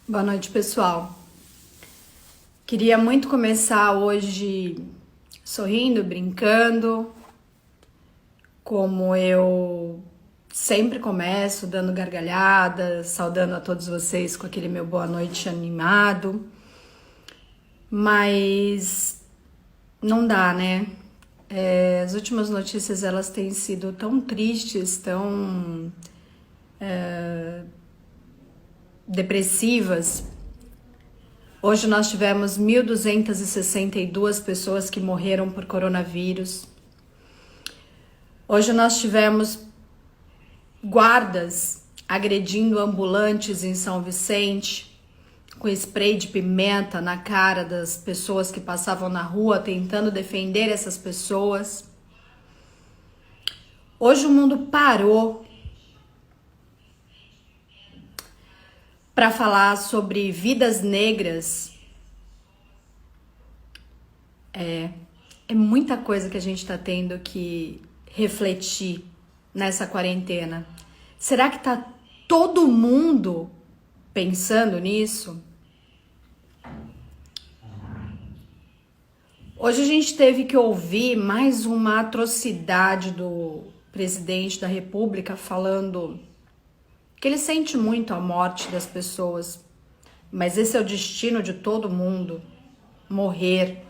Boa noite, pessoal. Queria muito começar hoje sorrindo, brincando, como eu sempre começo, dando gargalhadas, saudando a todos vocês com aquele meu boa noite animado. Mas não dá, né? As últimas notícias elas têm sido tão tristes, tão depressivas. Hoje nós tivemos 1.262 pessoas que morreram por coronavírus. Hoje nós tivemos guardas agredindo ambulantes em São Vicente, com spray de pimenta na cara das pessoas que passavam na rua, tentando defender essas pessoas. Hoje o mundo parou para falar sobre vidas negras. É muita coisa que a gente está tendo que refletir nessa quarentena. Será que tá todo mundo pensando nisso? Hoje a gente teve que ouvir mais uma atrocidade do presidente da República falando que ele sente muito a morte das pessoas, mas esse é o destino de todo mundo, morrer.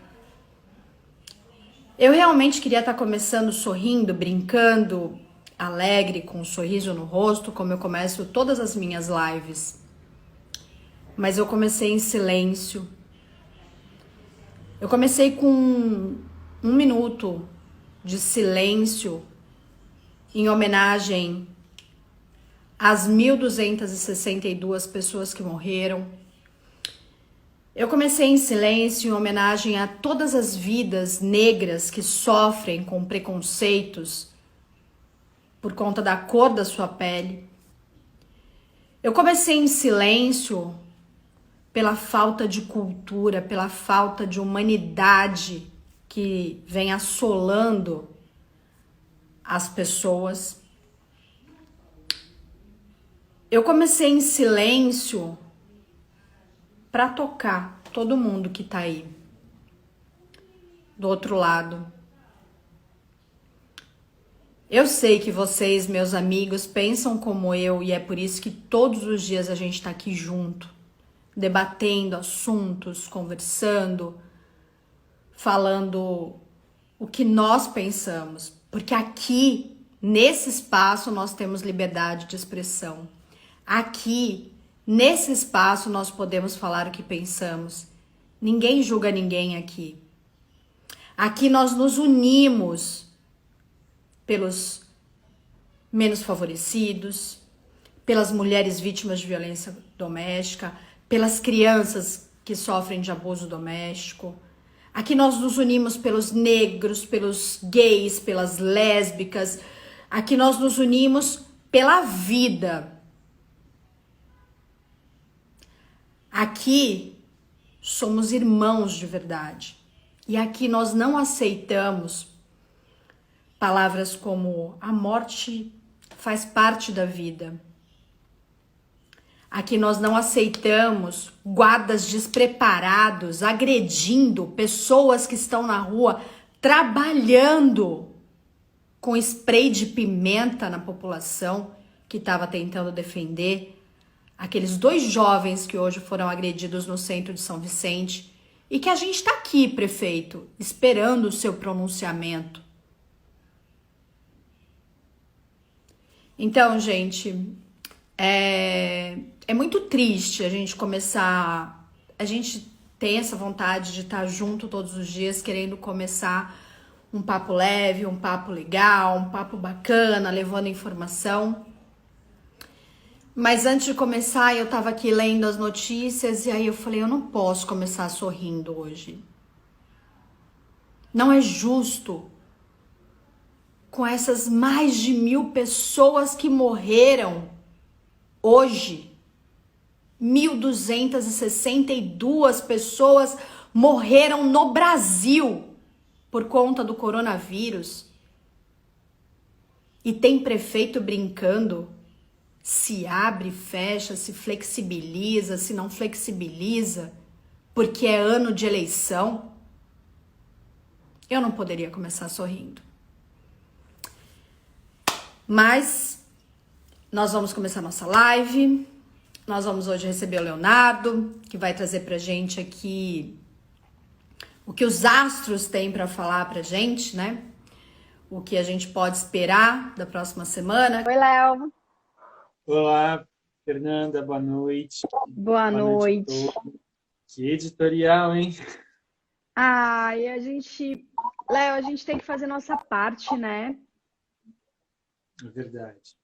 Eu realmente queria estar começando sorrindo, brincando, alegre, com um sorriso no rosto, como eu começo todas as minhas lives. Mas eu comecei em silêncio. Eu comecei com um minuto de silêncio em homenagem às 1.262 pessoas que morreram. Eu comecei em silêncio em homenagem a todas as vidas negras que sofrem com preconceitos por conta da cor da sua pele. Eu comecei em silêncio pela falta de cultura, pela falta de humanidade que vem assolando as pessoas. Eu comecei em silêncio para tocar todo mundo que tá aí do outro lado. Eu sei que vocês, meus amigos, pensam como eu e é por isso que todos os dias a gente tá aqui junto, debatendo assuntos, conversando, falando o que nós pensamos, porque aqui, nesse espaço, nós temos liberdade de expressão. Aqui, nesse espaço, nós podemos falar o que pensamos. Ninguém julga ninguém aqui. Aqui nós nos unimos pelos menos favorecidos, pelas mulheres vítimas de violência doméstica, pelas crianças que sofrem de abuso doméstico. Aqui nós nos unimos pelos negros, pelos gays, pelas lésbicas. Aqui nós nos unimos pela vida. Aqui somos irmãos de verdade. E aqui nós não aceitamos palavras como a morte faz parte da vida. Aqui nós não aceitamos guardas despreparados agredindo pessoas que estão na rua trabalhando com spray de pimenta na população que estava tentando defender aqueles 2 jovens que hoje foram agredidos no centro de São Vicente e que a gente está aqui, prefeito, esperando o seu pronunciamento. Então, gente, é muito triste a gente começar, a gente tem essa vontade de estar junto todos os dias, querendo começar um papo leve, um papo legal, um papo bacana, levando informação. Mas antes de começar, eu tava aqui lendo as notícias e aí eu falei, eu não posso começar sorrindo hoje. Não é justo com essas mais de 1.000 pessoas que morreram hoje. 1.262 pessoas morreram no Brasil por conta do coronavírus. E tem prefeito brincando, se abre, fecha, se flexibiliza, se não flexibiliza, porque é ano de eleição, eu não poderia começar sorrindo. Mas nós vamos começar nossa live. Nós vamos hoje receber o Leonardo, que vai trazer pra gente aqui o que os astros têm para falar pra gente, né? O que a gente pode esperar da próxima semana. Oi, Léo. Olá, Fernanda, boa noite. Boa Boa noite a noite. todos. Que editorial, hein? E Léo, a gente tem que fazer nossa parte, né? É verdade.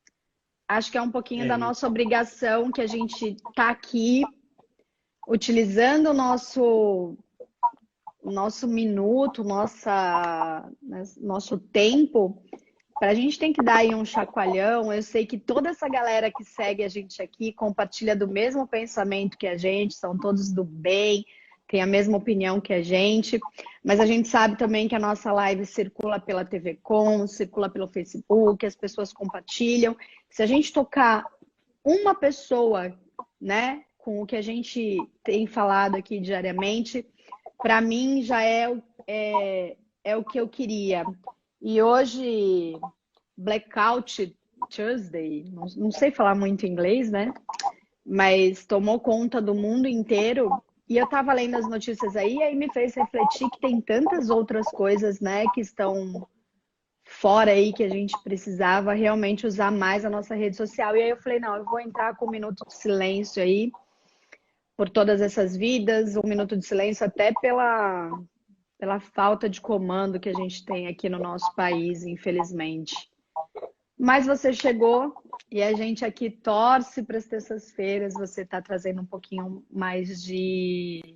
Acho que é um pouquinho da É, nossa obrigação que a gente tá aqui utilizando o nosso minuto, nosso tempo, para a gente tem que dar aí um chacoalhão. Eu sei que toda essa galera que segue a gente aqui compartilha do mesmo pensamento que a gente, são todos do bem, tem a mesma opinião que a gente, mas a gente sabe também que a nossa live circula pela TV Com, circula pelo Facebook, as pessoas compartilham. Se a gente tocar uma pessoa, né, com o que a gente tem falado aqui diariamente, para mim já é o que eu queria. E hoje, Blackout Tuesday, não sei falar muito inglês, né? Mas tomou conta do mundo inteiro. E eu estava lendo as notícias aí, e aí me fez refletir que tem tantas outras coisas, né, que estão fora aí, que a gente precisava realmente usar mais a nossa rede social. E aí eu falei, não, eu vou entrar com um minuto de silêncio aí, por todas essas vidas, um minuto de silêncio até pela falta de comando que a gente tem aqui no nosso país, infelizmente. Mas você chegou e a gente aqui torce para as terças-feiras. Você está trazendo um pouquinho mais de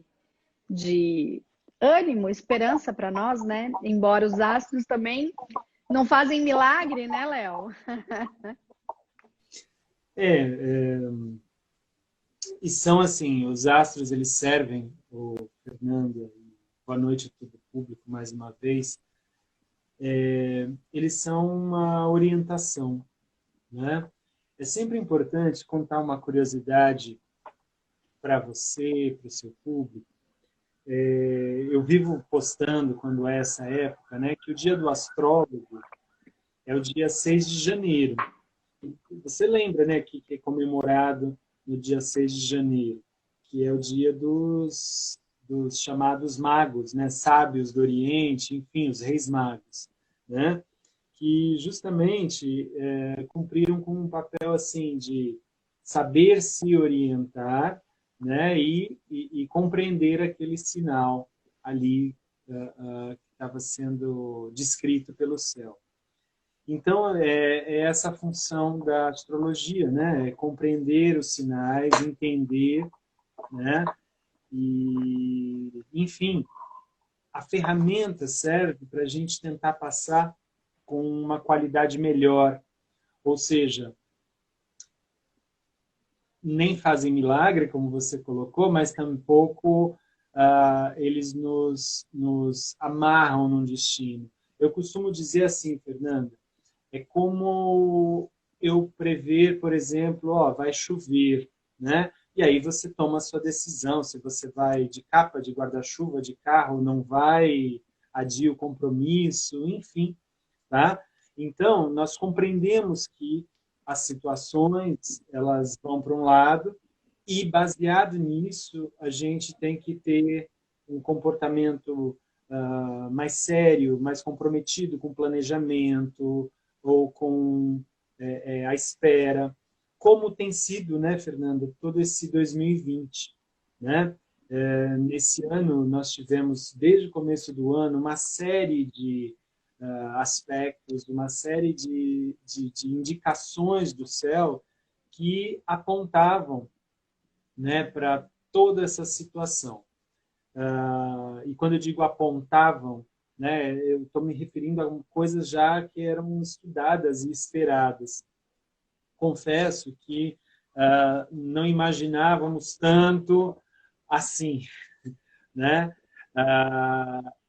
ânimo, esperança para nós, né? Embora os astros também não fazem milagre, né, Léo? é, e são assim, os astros, eles servem, o Fernanda, boa noite a todo o público mais uma vez, eles são uma orientação, né? É sempre importante contar uma curiosidade para você, para o seu público. Eu vivo postando, quando é essa época, né, que o dia do astrólogo é o dia 6 de janeiro. Você lembra, né, que é comemorado no dia 6 de janeiro, que é o dia dos chamados magos, né, sábios do Oriente, enfim, os reis magos, né, que justamente cumpriram com um papel assim de saber se orientar, né, e compreender aquele sinal ali que estava sendo descrito pelo céu. Então, é essa a função da astrologia, né? É compreender os sinais, entender, né? E, enfim, a ferramenta serve para a gente tentar passar com uma qualidade melhor. Ou seja, nem fazem milagre, como você colocou, mas tampouco eles nos amarram num destino. Eu costumo dizer assim, Fernanda, é como eu prever, por exemplo, vai chover, né? E aí você toma a sua decisão, se você vai de capa, de guarda-chuva, de carro, não vai, adia o compromisso, enfim, tá? Então, nós compreendemos que as situações, elas vão para um lado e, baseado nisso, a gente tem que ter um comportamento mais sério, mais comprometido com o planejamento, ou com a espera, como tem sido, né, Fernanda, todo esse 2020, né? Nesse ano, nós tivemos, desde o começo do ano, uma série de aspectos, uma série de indicações do céu que apontavam, né, para toda essa situação. E quando eu digo apontavam, né, eu estou me referindo a coisas já que eram estudadas e esperadas. Confesso que não imaginávamos tanto assim, né?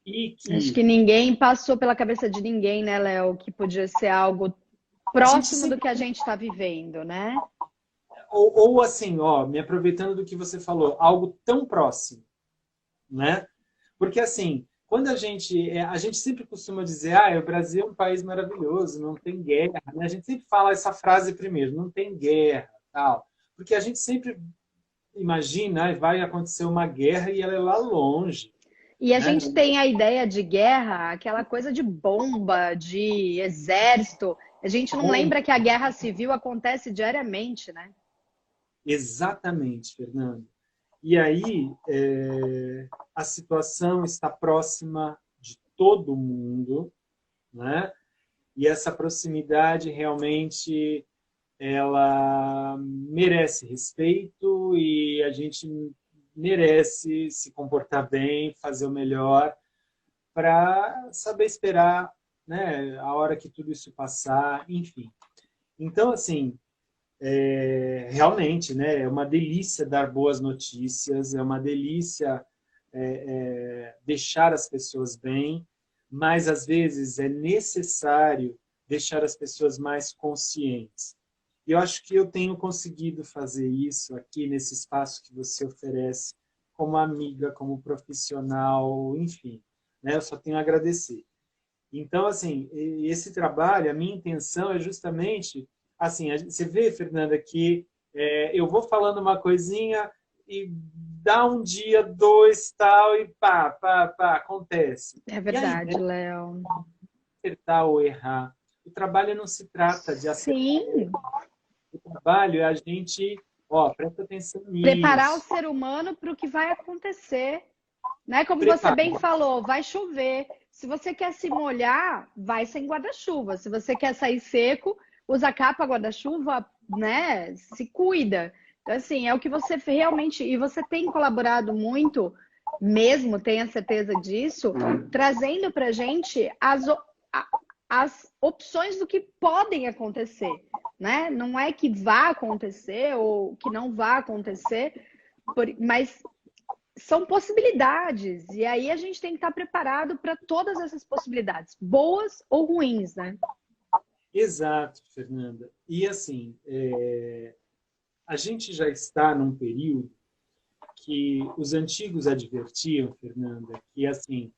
E Acho que que ninguém passou pela cabeça de ninguém, né, Léo, que podia ser algo a gente próximo do sempre que a gente está vivendo, né? ou assim, ó, me aproveitando do que você falou, algo tão próximo, né? Porque assim, quando a gente sempre costuma dizer, o Brasil é um país maravilhoso, não tem guerra, né? A gente sempre fala essa frase primeiro, não tem guerra, tal. Porque a gente sempre imagina, vai acontecer uma guerra e ela é lá longe, E a né? gente tem a ideia de guerra, aquela coisa de bomba, de exército. A gente não lembra que a guerra civil acontece diariamente, né? Exatamente, Fernando. E aí, a situação está próxima de todo mundo, né? E essa proximidade realmente ela merece respeito e a gente merece se comportar bem, fazer o melhor para saber esperar, né, a hora que tudo isso passar, enfim. Então, assim, realmente, né, é uma delícia dar boas notícias, é uma delícia deixar as pessoas bem, mas às vezes é necessário deixar as pessoas mais conscientes. E eu acho que eu tenho conseguido fazer isso aqui nesse espaço que você oferece, como amiga, como profissional, enfim, né? Eu só tenho a agradecer. Então, assim, esse trabalho, a minha intenção é justamente, assim, você vê, Fernanda, que eu vou falando uma coisinha e dá um dia, dois, tal, e pá, acontece. É E aí, né, verdade, Léo. acertar ou errar. O trabalho não se trata de acertar. Sim, O trabalho é a gente, ó, presta atenção preparar o nisso. ser humano para o que vai acontecer, né? Como você Prepara. bem falou, vai chover. Se você quer se molhar, vai sem guarda-chuva. Se você quer sair seco, usa capa, guarda-chuva, né? Se cuida. Então, assim, é o que você realmente. E você tem colaborado muito, mesmo, tenha certeza disso, trazendo para gente as opções do que podem acontecer, né? Não é que vá acontecer ou que não vá acontecer, mas são possibilidades. E aí a gente tem que estar preparado para todas essas possibilidades, boas ou ruins, né? Exato, Fernanda. E assim, a gente já está num período que os antigos advertiam, Fernanda, que assim,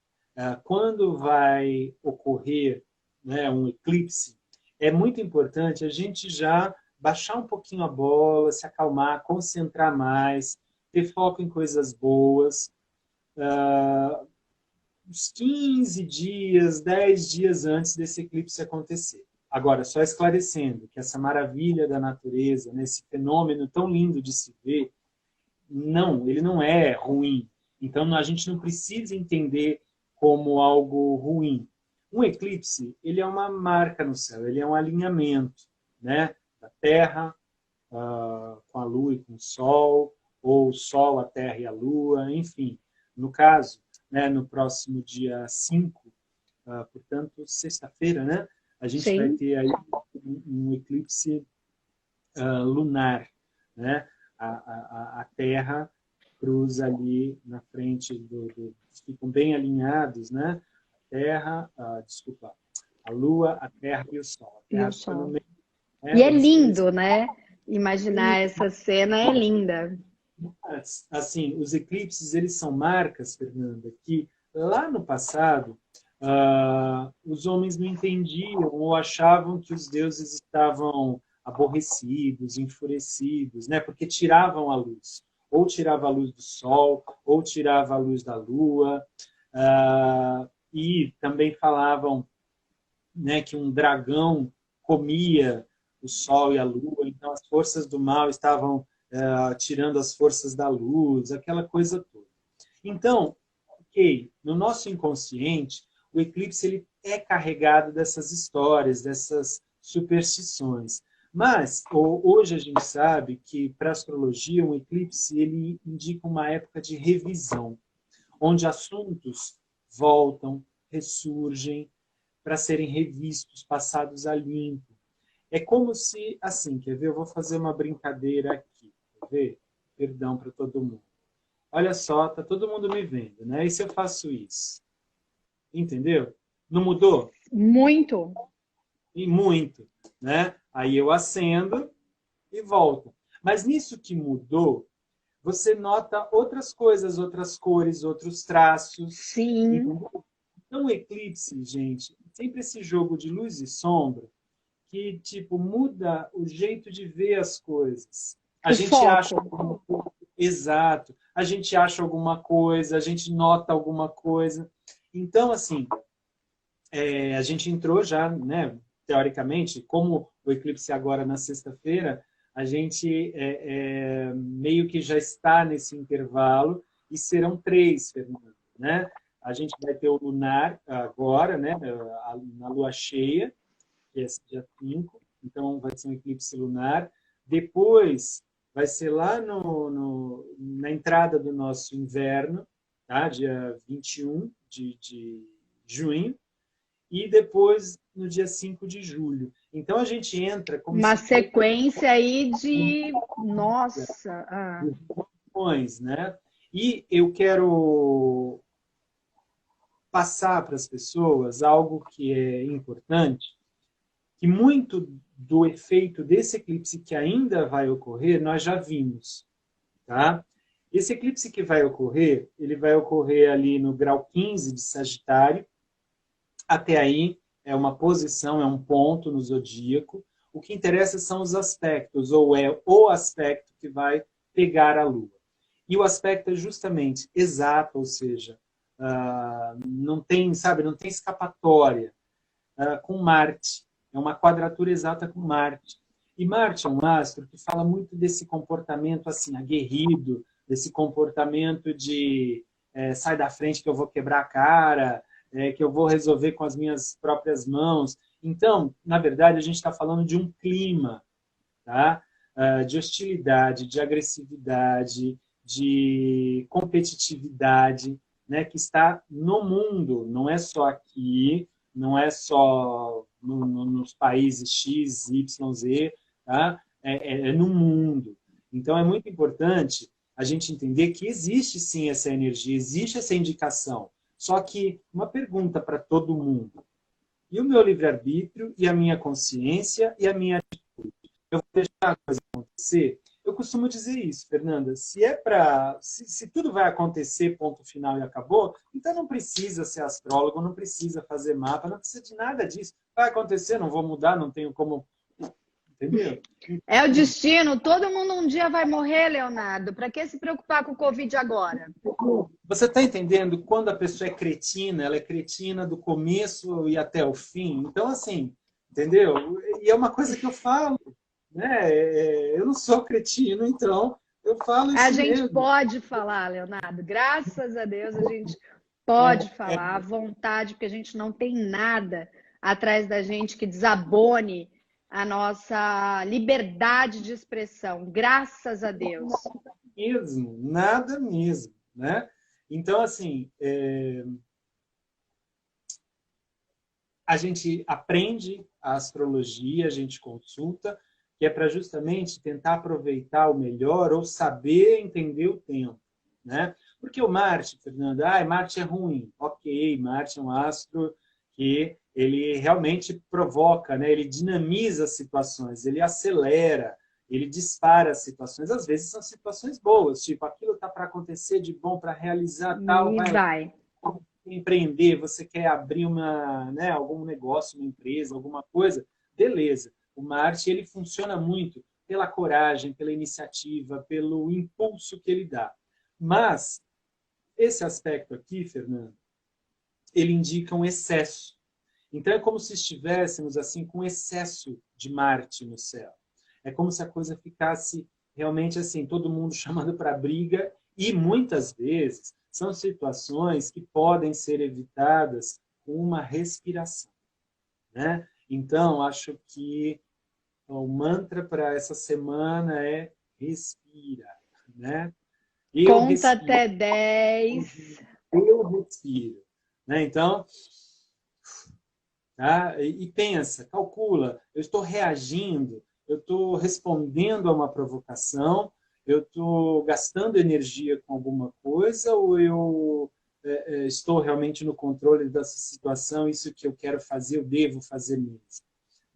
quando vai ocorrer, né, um eclipse, é muito importante a gente já baixar um pouquinho a bola, se acalmar, concentrar mais, ter foco em coisas boas. Uns 15 dias, 10 dias antes desse eclipse acontecer. Agora, só esclarecendo que essa maravilha da natureza, né, esse fenômeno tão lindo de se ver, não, ele não é ruim. Então, a gente não precisa entender como algo ruim. Um eclipse, ele é uma marca no céu, ele é um alinhamento, né, da Terra com a Lua e com o Sol, ou o Sol, a Terra e a Lua, enfim. No caso, né, no próximo dia 5, portanto, sexta-feira, né, a gente vai Sim. ter aí um eclipse lunar, né? A Terra cruza ali na frente ficam bem alinhados, né? A Terra, desculpa, a Lua, a Terra e o Sol. A E o Terra fica no sol. meio, E né? é Eles lindo, né? Imaginar essa cena é linda. assim, os eclipses, eles são marcas, Fernanda, que lá no passado os homens não entendiam ou achavam que os deuses estavam aborrecidos, enfurecidos, né? Porque tiravam a luz. Ou tirava a luz do sol, ou tirava a luz da lua. E também falavam, né, que um dragão comia o sol e a lua, então as forças do mal estavam tirando as forças da luz, aquela coisa toda. Então, ok, no nosso inconsciente, o eclipse ele é carregado dessas histórias, dessas superstições. Mas hoje a gente sabe que para a astrologia um eclipse ele indica uma época de revisão, onde assuntos voltam, ressurgem para serem revistos, passados a limpo. É como se, assim, quer ver? Eu vou fazer uma brincadeira aqui, quer ver? Perdão para todo mundo. Olha só, tá todo mundo me vendo, né? E se eu faço isso? Entendeu? Não mudou? Muito. E muito, né? Aí eu acendo e volto. Mas nisso que mudou, você nota outras coisas, outras cores, outros traços. Sim. Então, o eclipse, gente, sempre esse jogo de luz e sombra que, tipo, muda o jeito de ver as coisas. A O gente foco. acha alguma coisa. Exato. A gente acha alguma coisa, a gente nota alguma coisa. Então, assim, a gente entrou já, né, teoricamente, como o eclipse agora na sexta-feira, a gente meio que já está nesse intervalo e serão 3, Fernando, né? A gente vai ter o lunar agora, né, na lua cheia, que é dia 5, então vai ser um eclipse lunar. Depois vai ser lá na entrada do nosso inverno, tá? Dia 21 de junho, e depois no dia 5 de julho. Então a gente entra como Uma se sequência aí de... Nossa! fosse, né? E eu quero passar para as pessoas algo que é importante, que muito do efeito desse eclipse que ainda vai ocorrer, nós já vimos, tá? Esse eclipse que vai ocorrer, ele vai ocorrer ali no grau 15 de Sagitário. Até aí é uma posição, é um ponto no zodíaco. O que interessa são os aspectos, ou é o aspecto que vai pegar a Lua. E o aspecto é justamente exato, ou seja, não tem, sabe, não tem escapatória com Marte. É uma quadratura exata com Marte. E Marte é um astro que fala muito desse comportamento assim aguerrido, desse comportamento de sai da frente que eu vou quebrar a cara, que eu vou resolver com as minhas próprias mãos. Então, na verdade, a gente está falando de um clima, tá? De hostilidade, de agressividade, de competitividade, né? Que está no mundo, não é só aqui, não é só nos países X, Y, Z, tá? É no mundo. Então, é muito importante a gente entender que existe sim essa energia, existe essa indicação. Só que uma pergunta para todo mundo. E o meu livre-arbítrio, e a minha consciência, e a minha atitude? Eu vou deixar a coisa acontecer? Eu costumo dizer isso, Fernanda. Se tudo vai acontecer, ponto final e acabou, então não precisa ser astrólogo, não precisa fazer mapa, não precisa de nada disso. Vai acontecer, não vou mudar, não tenho como. Entendeu? É o destino, todo mundo um dia vai morrer, Leonardo. Para que se preocupar com o Covid agora? Você está entendendo quando a pessoa é cretina, ela é cretina do começo e até o fim. Então, assim, entendeu? E é uma coisa que eu falo, né? Eu não sou cretino, então eu falo A isso gente mesmo. pode falar, Leonardo. Graças a Deus a gente pode falar à vontade, porque a gente não tem nada atrás da gente que desabone a nossa liberdade de expressão. Graças a Deus. Mesmo, nada mesmo, né? Então, assim, a gente aprende a astrologia, a gente consulta, que é para justamente tentar aproveitar o melhor ou saber entender o tempo, né? Porque o Marte, Fernanda, Marte é ruim. Ok, Marte é um astro que ele realmente provoca, né? Ele dinamiza as situações, ele acelera, ele dispara as situações. Às vezes são situações boas, tipo, aquilo está para acontecer de bom, para realizar tal, E vai. empreender, você quer abrir algum negócio, uma empresa, alguma coisa, beleza. O Marte ele funciona muito pela coragem, pela iniciativa, pelo impulso que ele dá. Mas esse aspecto aqui, Fernando, ele indica um excesso. Então é como se estivéssemos assim com excesso de Marte no céu. É como se a coisa ficasse realmente assim, todo mundo chamando para briga e muitas vezes são situações que podem ser evitadas com uma respiração, né? Então, acho que o mantra para essa semana é respira, né? Eu Conta respiro, até 10. eu respiro, né? Então, tá? E pensa, calcula, eu estou reagindo, eu estou respondendo a uma provocação, eu estou gastando energia com alguma coisa ou eu estou realmente no controle dessa situação, isso que eu quero fazer, eu devo fazer mesmo,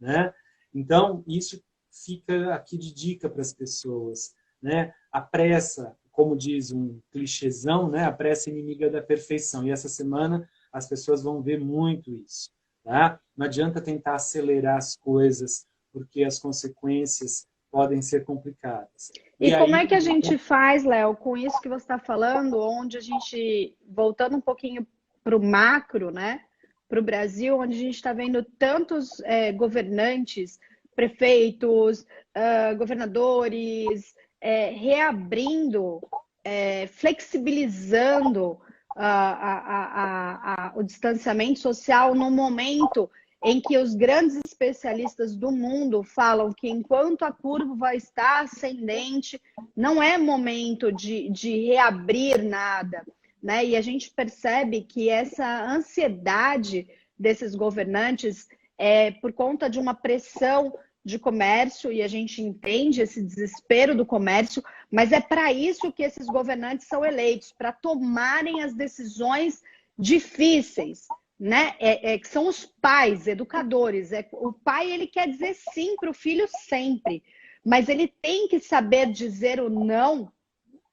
né? Então, isso fica aqui de dica para as pessoas, né? A pressa, como diz um clichêzão, né? A pressa é inimiga da perfeição. E essa semana as pessoas vão ver muito isso, tá? Não adianta tentar acelerar as coisas, porque as consequências podem ser complicadas. E como é aí, que a gente faz, Léo, com isso que você está falando, onde a gente, voltando um pouquinho para o macro, né? Para o Brasil, onde a gente está vendo tantos governantes, prefeitos, governadores, reabrindo, flexibilizando o distanciamento social no momento em que os grandes especialistas do mundo falam que enquanto a curva vai estar ascendente, não é momento de reabrir nada, né? E a gente percebe que essa ansiedade desses governantes é por conta de uma pressão de comércio, e a gente entende esse desespero do comércio, mas é para isso que esses governantes são eleitos, para tomarem as decisões difíceis, né? Que são os pais, educadores. O pai, ele quer dizer sim para o filho sempre, mas ele tem que saber dizer o não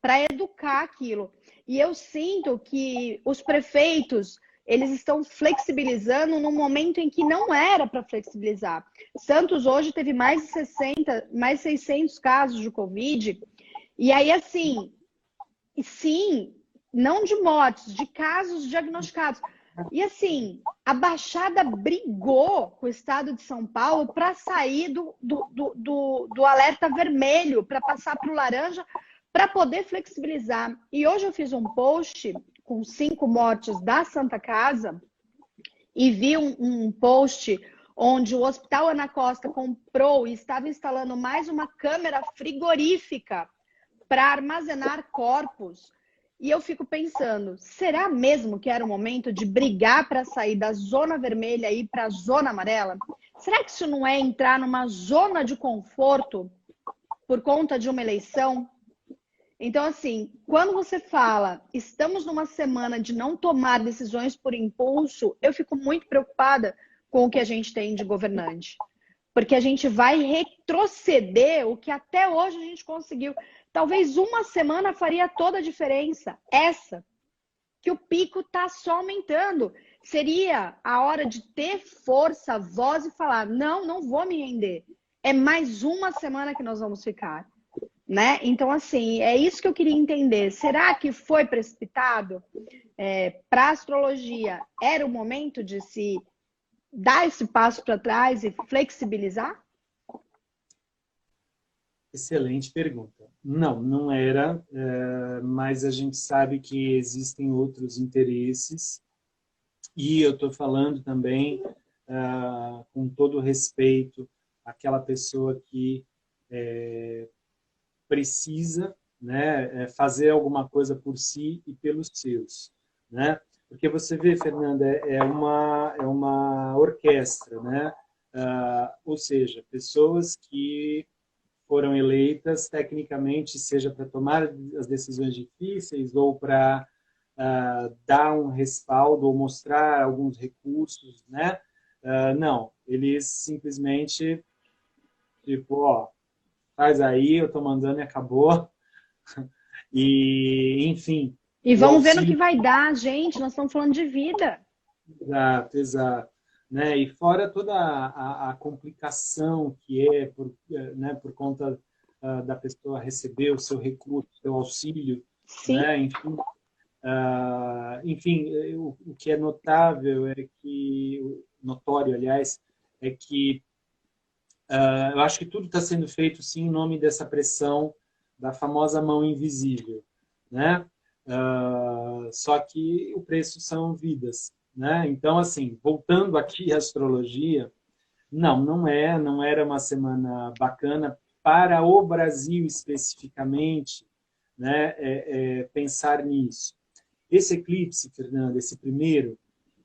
para educar aquilo. E eu sinto que os prefeitos, eles estão flexibilizando no momento em que não era para flexibilizar. Santos hoje teve mais de 60, mais 600 casos de Covid. E aí, assim, sim, não de mortes, de casos diagnosticados. E assim, a Baixada brigou com o estado de São Paulo para sair do alerta vermelho, para passar para o laranja, para poder flexibilizar. E hoje eu fiz um post com 5 mortes da Santa Casa e vi um post onde o Hospital Ana Costa comprou e estava instalando mais uma câmera frigorífica para armazenar corpos. E eu fico pensando, será mesmo que era o momento de brigar para sair da zona vermelha e ir para a zona amarela? Será que isso não é entrar numa zona de conforto por conta de uma eleição? Então, assim, quando você fala, estamos numa semana de não tomar decisões por impulso, eu fico muito preocupada com o que a gente tem de governante. Porque a gente vai retroceder o que até hoje a gente conseguiu. Talvez uma semana faria toda a diferença. Essa, que o pico está só aumentando. Seria a hora de ter força, voz e falar, não, não vou me render. É mais uma semana que nós vamos ficar. Né? Então, assim, é isso que eu queria entender. Será que foi precipitado? Para a astrologia, era o momento de se dar esse passo para trás e flexibilizar? Excelente pergunta. Não, não era, mas a gente sabe que existem outros interesses e eu estou falando também, com todo respeito, àquela pessoa que precisa, né, fazer alguma coisa por si e pelos seus, né? Porque você vê, Fernanda, é uma orquestra, né? Ou seja, pessoas que foram eleitas tecnicamente, seja para tomar as decisões difíceis ou para dar um respaldo ou mostrar alguns recursos, né? Não, eles simplesmente, tipo, ó, faz aí, eu estou mandando e acabou. E, enfim, E o vamos ver no que auxílio... vai dar, gente. Nós estamos falando de vida. Exato, exato. Né? E fora toda a complicação que é né, por conta da pessoa receber o seu recurso, o seu auxílio, Sim. né? Enfim, o que é notável é que, notório, aliás, é que eu acho que tudo está sendo feito, sim, em nome dessa pressão da famosa mão invisível, né? Só que o preço são vidas, né? Então, assim, voltando aqui à astrologia, não era uma semana bacana para o Brasil especificamente, né? Pensar nisso. Esse eclipse, Fernando, esse primeiro,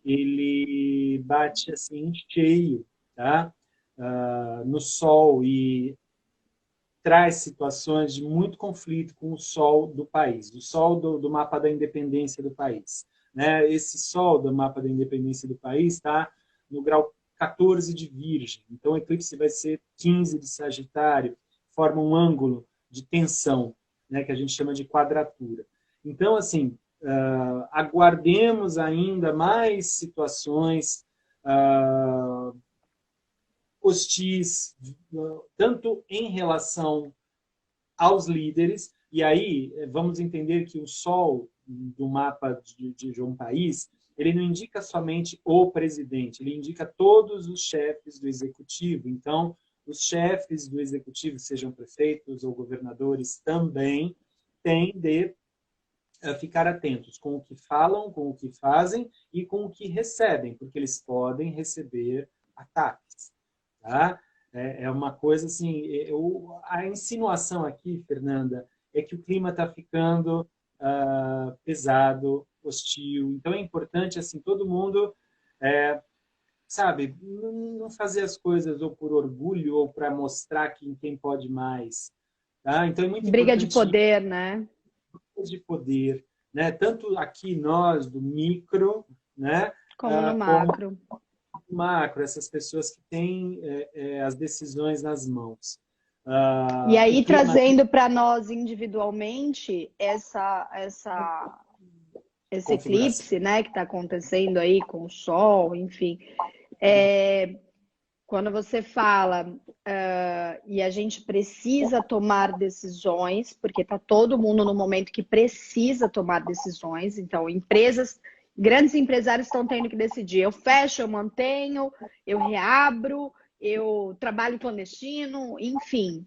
ele bate assim em cheio, tá? No Sol e traz situações de muito conflito com o Sol do país, o Sol do mapa da independência do país, né? Esse Sol do mapa da independência do país está no grau 14 de Virgem. Então, o eclipse vai ser 15 de Sagitário, forma um ângulo de tensão, né, que a gente chama de quadratura. Então, assim, aguardemos ainda mais situações hostis, tanto em relação aos líderes, e aí vamos entender que o Sol do mapa de um país, ele não indica somente o presidente, ele indica todos os chefes do executivo. Então, os chefes do executivo, sejam prefeitos ou governadores, também têm de ficar atentos com o que falam, com o que fazem e com o que recebem, porque eles podem receber ataques. Tá? É uma coisa assim, a insinuação aqui, Fernanda, é que o clima está ficando pesado, hostil. Então é importante assim todo mundo, sabe, não fazer as coisas ou por orgulho ou para mostrar quem pode mais. Tá? Então é muito Briga de importante poder, né? de poder, né? Tanto aqui nós do micro, né? Como no Como macro. no macro, essas pessoas que têm as decisões nas mãos. E aí, O clima trazendo para nós individualmente esse configuração. eclipse, né, que está acontecendo aí com o Sol, enfim. Quando você fala e a gente precisa tomar decisões, porque está todo mundo no momento que precisa tomar decisões, então grandes empresários estão tendo que decidir, eu fecho, eu mantenho, eu reabro, eu trabalho clandestino, enfim.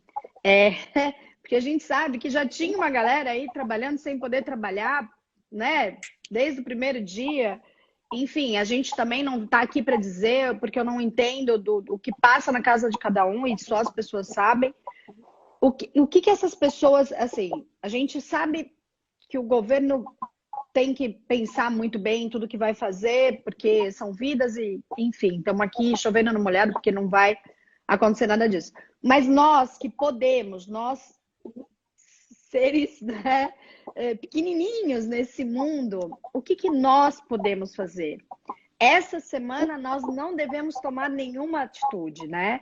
Porque a gente sabe que já tinha uma galera aí trabalhando sem poder trabalhar, né, desde o primeiro dia. Enfim, a gente também não está aqui para dizer, porque eu não entendo do que passa na casa de cada um e só as pessoas sabem. O que essas pessoas, assim, a gente sabe que o governo tem que pensar muito bem em tudo que vai fazer, porque são vidas e, enfim, estamos aqui chovendo no molhado porque não vai acontecer nada disso. Mas nós que podemos, nós seres, né, pequenininhos nesse mundo, o que nós podemos fazer? Essa semana nós não devemos tomar nenhuma atitude, né?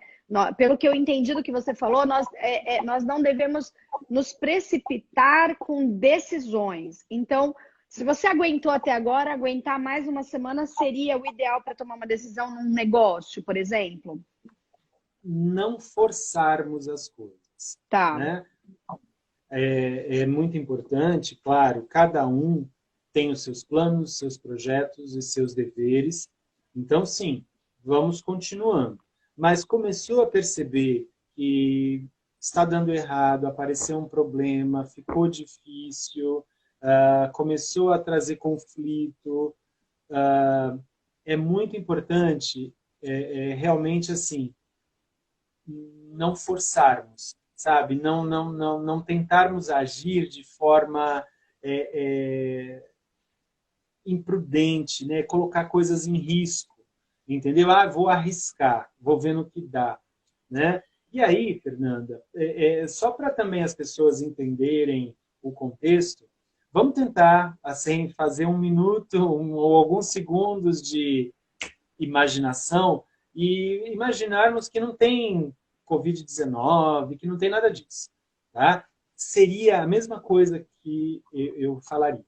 Pelo que eu entendi do que você falou, nós não devemos nos precipitar com decisões. Então, se você aguentou até agora, aguentar mais uma semana seria o ideal para tomar uma decisão num negócio, por exemplo? Não forçarmos as coisas. Tá. Né? É muito importante, claro, cada um tem os seus planos, seus projetos e seus deveres. Então, sim, vamos continuando. Mas começou a perceber que está dando errado, apareceu um problema, ficou difícil, começou a trazer conflito. É muito importante, realmente, assim, não forçarmos, sabe? Não tentarmos agir de forma imprudente, né? Colocar coisas em risco, entendeu? Vou arriscar, vou ver no que dá, né? E aí, Fernanda, só para também as pessoas entenderem o contexto, vamos tentar, assim, fazer um minuto ou alguns segundos de imaginação e imaginarmos que não tem Covid-19, que não tem nada disso. Tá? Seria a mesma coisa que eu falaria.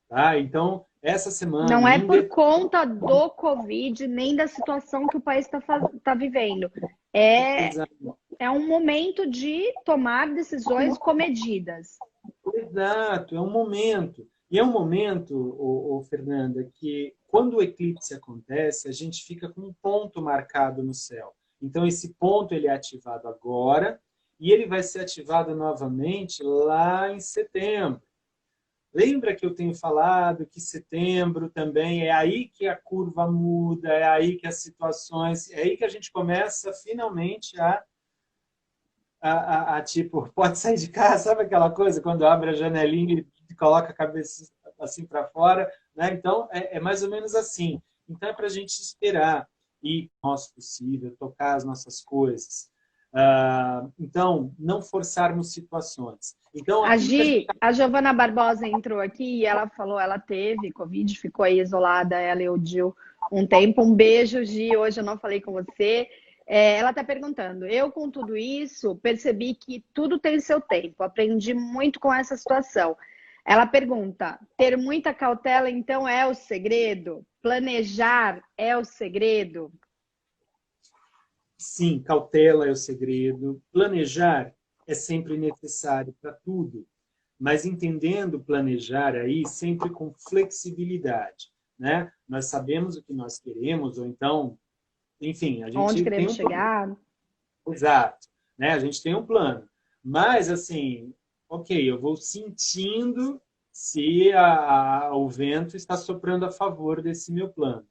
Tá? Então, essa semana... Não é por conta do Covid, nem da situação que o país está vivendo. É um momento de tomar decisões comedidas. Exato, é um momento. E é um momento, Fernanda, que quando o eclipse acontece, a gente fica com um ponto marcado no céu. Então, esse ponto ele é ativado agora e ele vai ser ativado novamente lá em setembro. Lembra que eu tenho falado que setembro também é aí que a curva muda, é aí que as situações... É aí que a gente começa finalmente tipo, pode sair de casa, sabe aquela coisa quando abre a janelinha e coloca a cabeça assim para fora, né? Então é mais ou menos assim. Então é para a gente esperar e, nosso possível, tocar as nossas coisas. Então, não forçarmos situações. Então, A Giovana Barbosa entrou aqui e ela falou, ela teve Covid, ficou aí isolada, ela e o Gil, um tempo. Um beijo, Gi, hoje eu não falei com você. Ela está perguntando, eu com tudo isso percebi que tudo tem seu tempo, aprendi muito com essa situação. Ela pergunta, ter muita cautela então é o segredo? Planejar é o segredo? Sim, cautela é o segredo. Planejar é sempre necessário para tudo, mas entendendo planejar aí sempre com flexibilidade, né? Nós sabemos o que nós queremos, ou então, enfim, a Onde gente tem queremos um plano. chegar? Exato, né? A gente tem um plano, mas assim, ok, eu vou sentindo se o vento está soprando a favor desse meu plano.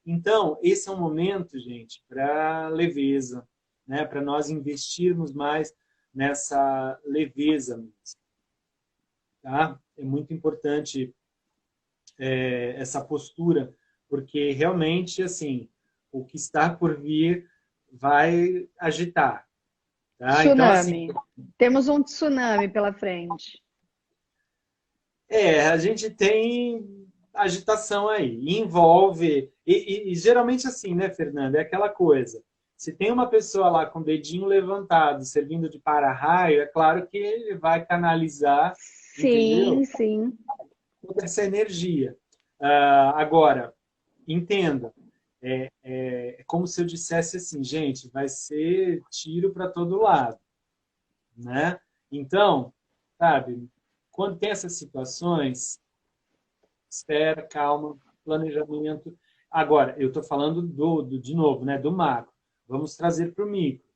Então, esse é um momento, gente, para leveza, né? Para nós investirmos mais nessa leveza mesmo, tá? É muito importante essa postura, porque realmente, assim, o que está por vir vai agitar, tá? Então, assim, Tsunami. Temos um tsunami pela frente. a gente tem agitação aí, envolve, e geralmente assim, né, Fernanda, é aquela coisa, se tem uma pessoa lá com o dedinho levantado, servindo de para-raio, é claro que ele vai canalizar, Sim, entendeu? sim. Toda essa energia. Agora, entenda, é como se eu dissesse assim, gente, vai ser tiro para todo lado, né? Então, sabe, quando tem essas situações, espera, calma, planejamento. Agora, eu estou falando de novo, né, do macro. Vamos trazer para o micro.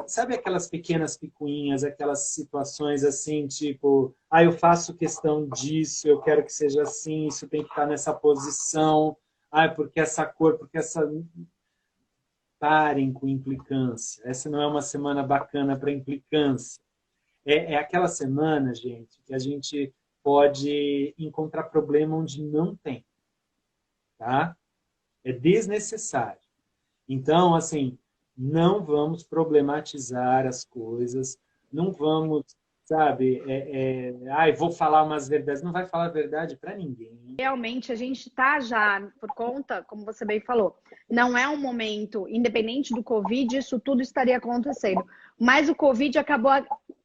Sabe aquelas pequenas picuinhas, aquelas situações assim, tipo, eu faço questão disso, eu quero que seja assim, isso tem que estar nessa posição, porque essa cor, porque essa... Parem com implicância. Essa não é uma semana bacana para implicância. É aquela semana, gente, que a gente pode encontrar problema onde não tem, tá? É desnecessário. Então, assim, não vamos problematizar as coisas, não vamos, sabe, vou falar umas verdades. Não vai falar a verdade para ninguém. Realmente, a gente está já, por conta, como você bem falou, não é um momento, independente do Covid, isso tudo estaria acontecendo. Mas o Covid acabou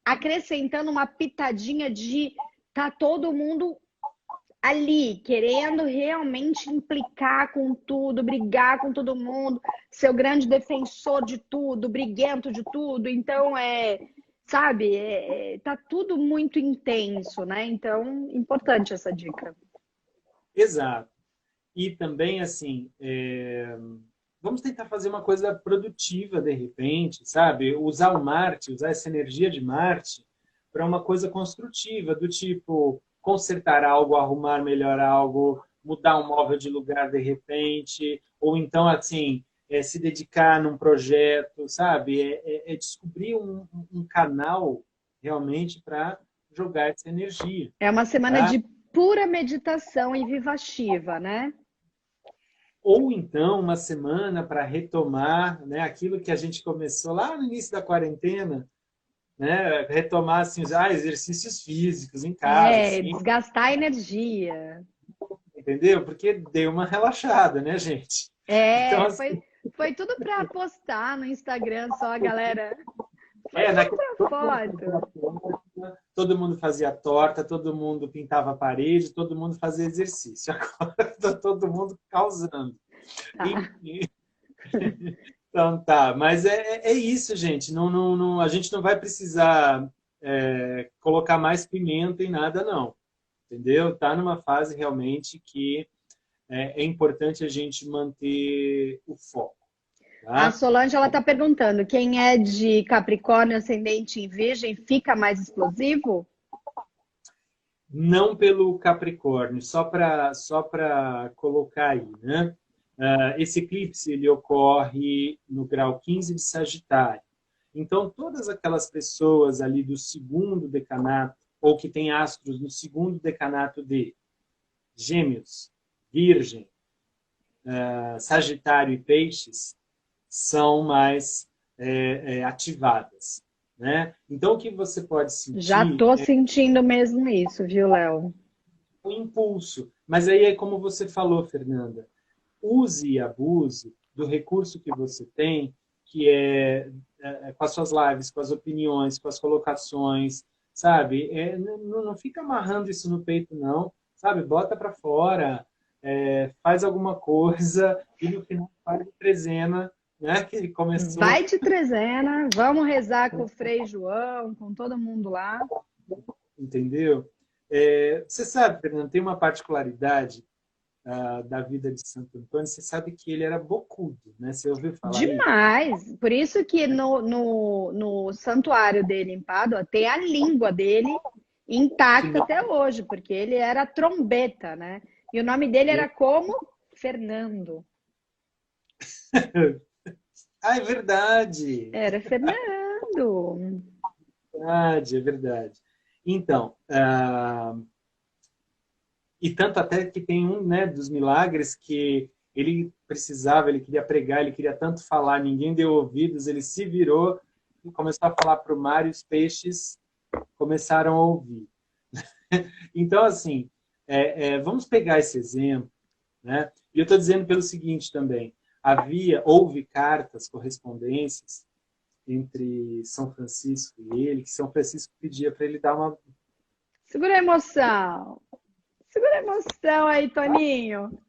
acrescentando uma pitadinha de tá todo mundo ali, querendo realmente implicar com tudo, brigar com todo mundo, ser o grande defensor de tudo, briguento de tudo. Então, sabe, tá tudo muito intenso, né? Então, importante essa dica. Exato. E também, assim, vamos tentar fazer uma coisa produtiva, de repente, sabe? Usar o Marte, usar essa energia de Marte para uma coisa construtiva, do tipo consertar algo, arrumar melhor algo, mudar um móvel de lugar de repente, ou então, assim, se dedicar num projeto, sabe? Descobrir um canal realmente para jogar essa energia, É uma semana tá? de pura meditação e vivativa, né? Ou então uma semana para retomar, né, aquilo que a gente começou lá no início da quarentena, né, retomar assim, exercícios físicos em casa, assim, Desgastar a energia. entendeu? Porque deu uma relaxada, né, gente? Então, É, assim, foi tudo para postar no Instagram só, galera. Foi tudo naquele para foto. todo mundo fazia torta, todo mundo pintava a parede, todo mundo fazia exercício. Agora está todo mundo causando. Tá. Então tá, mas é isso, gente. A gente não vai precisar colocar mais pimenta em nada, não. Entendeu? Tá numa fase realmente que é importante a gente manter o foco. A Tá? Solange, ela tá perguntando, quem é de Capricórnio, ascendente em Virgem, fica mais explosivo? Não pelo Capricórnio, só para colocar aí, né? Esse eclipse ele ocorre no grau 15 de Sagitário. Então, todas aquelas pessoas ali do segundo decanato, ou que têm astros no segundo decanato de Gêmeos, Virgem, Sagitário e Peixes, são mais ativadas, né? Então, o que você pode Já sentir tô sentindo mesmo isso, viu, Léo? é um impulso. Mas aí é como você falou, Fernanda, use e abuse do recurso que você tem, que com as suas lives, com as opiniões, com as colocações, sabe? Não fica amarrando isso no peito, não, sabe? Bota para fora, faz alguma coisa e no final faz o trezena, né? Que começou, Vai de trezena, vamos rezar com o Frei João, com todo mundo lá. entendeu? Você sabe, Fernando, tem uma particularidade da vida de Santo Antônio, você sabe que ele era bocudo, né? Você ouviu falar isso? Demais! Por isso que no santuário dele em Pádua tem a língua dele Que intacta não até hoje, porque ele era trombeta, né? E o nome dele é era como? Fernando. Ah, é verdade! Era Fernando. Verdade, é verdade. Então, e tanto até que tem um, né, dos milagres que ele precisava, ele queria pregar, ele queria tanto falar, ninguém deu ouvidos, ele se virou e começou a falar para o mar e os peixes começaram a ouvir. Então, assim, vamos pegar esse exemplo, né? E eu estou dizendo pelo seguinte também, houve cartas, correspondências entre São Francisco e ele, que São Francisco pedia para ele dar uma... Segura a emoção. Segura a emoção aí, Toninho.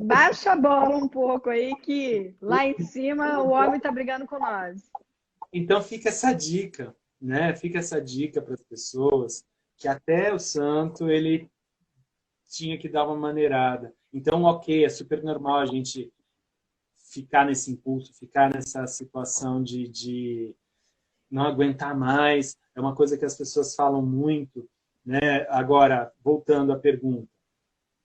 Baixa a bola um pouco aí, que lá em cima o homem tá brigando com nós. Então fica essa dica, né? Fica essa dica para as pessoas que até o santo ele tinha que dar uma maneirada. Então, ok, é super normal a gente ficar nesse impulso, ficar nessa situação de não aguentar mais. É uma coisa que as pessoas falam muito, né? Agora, voltando à pergunta,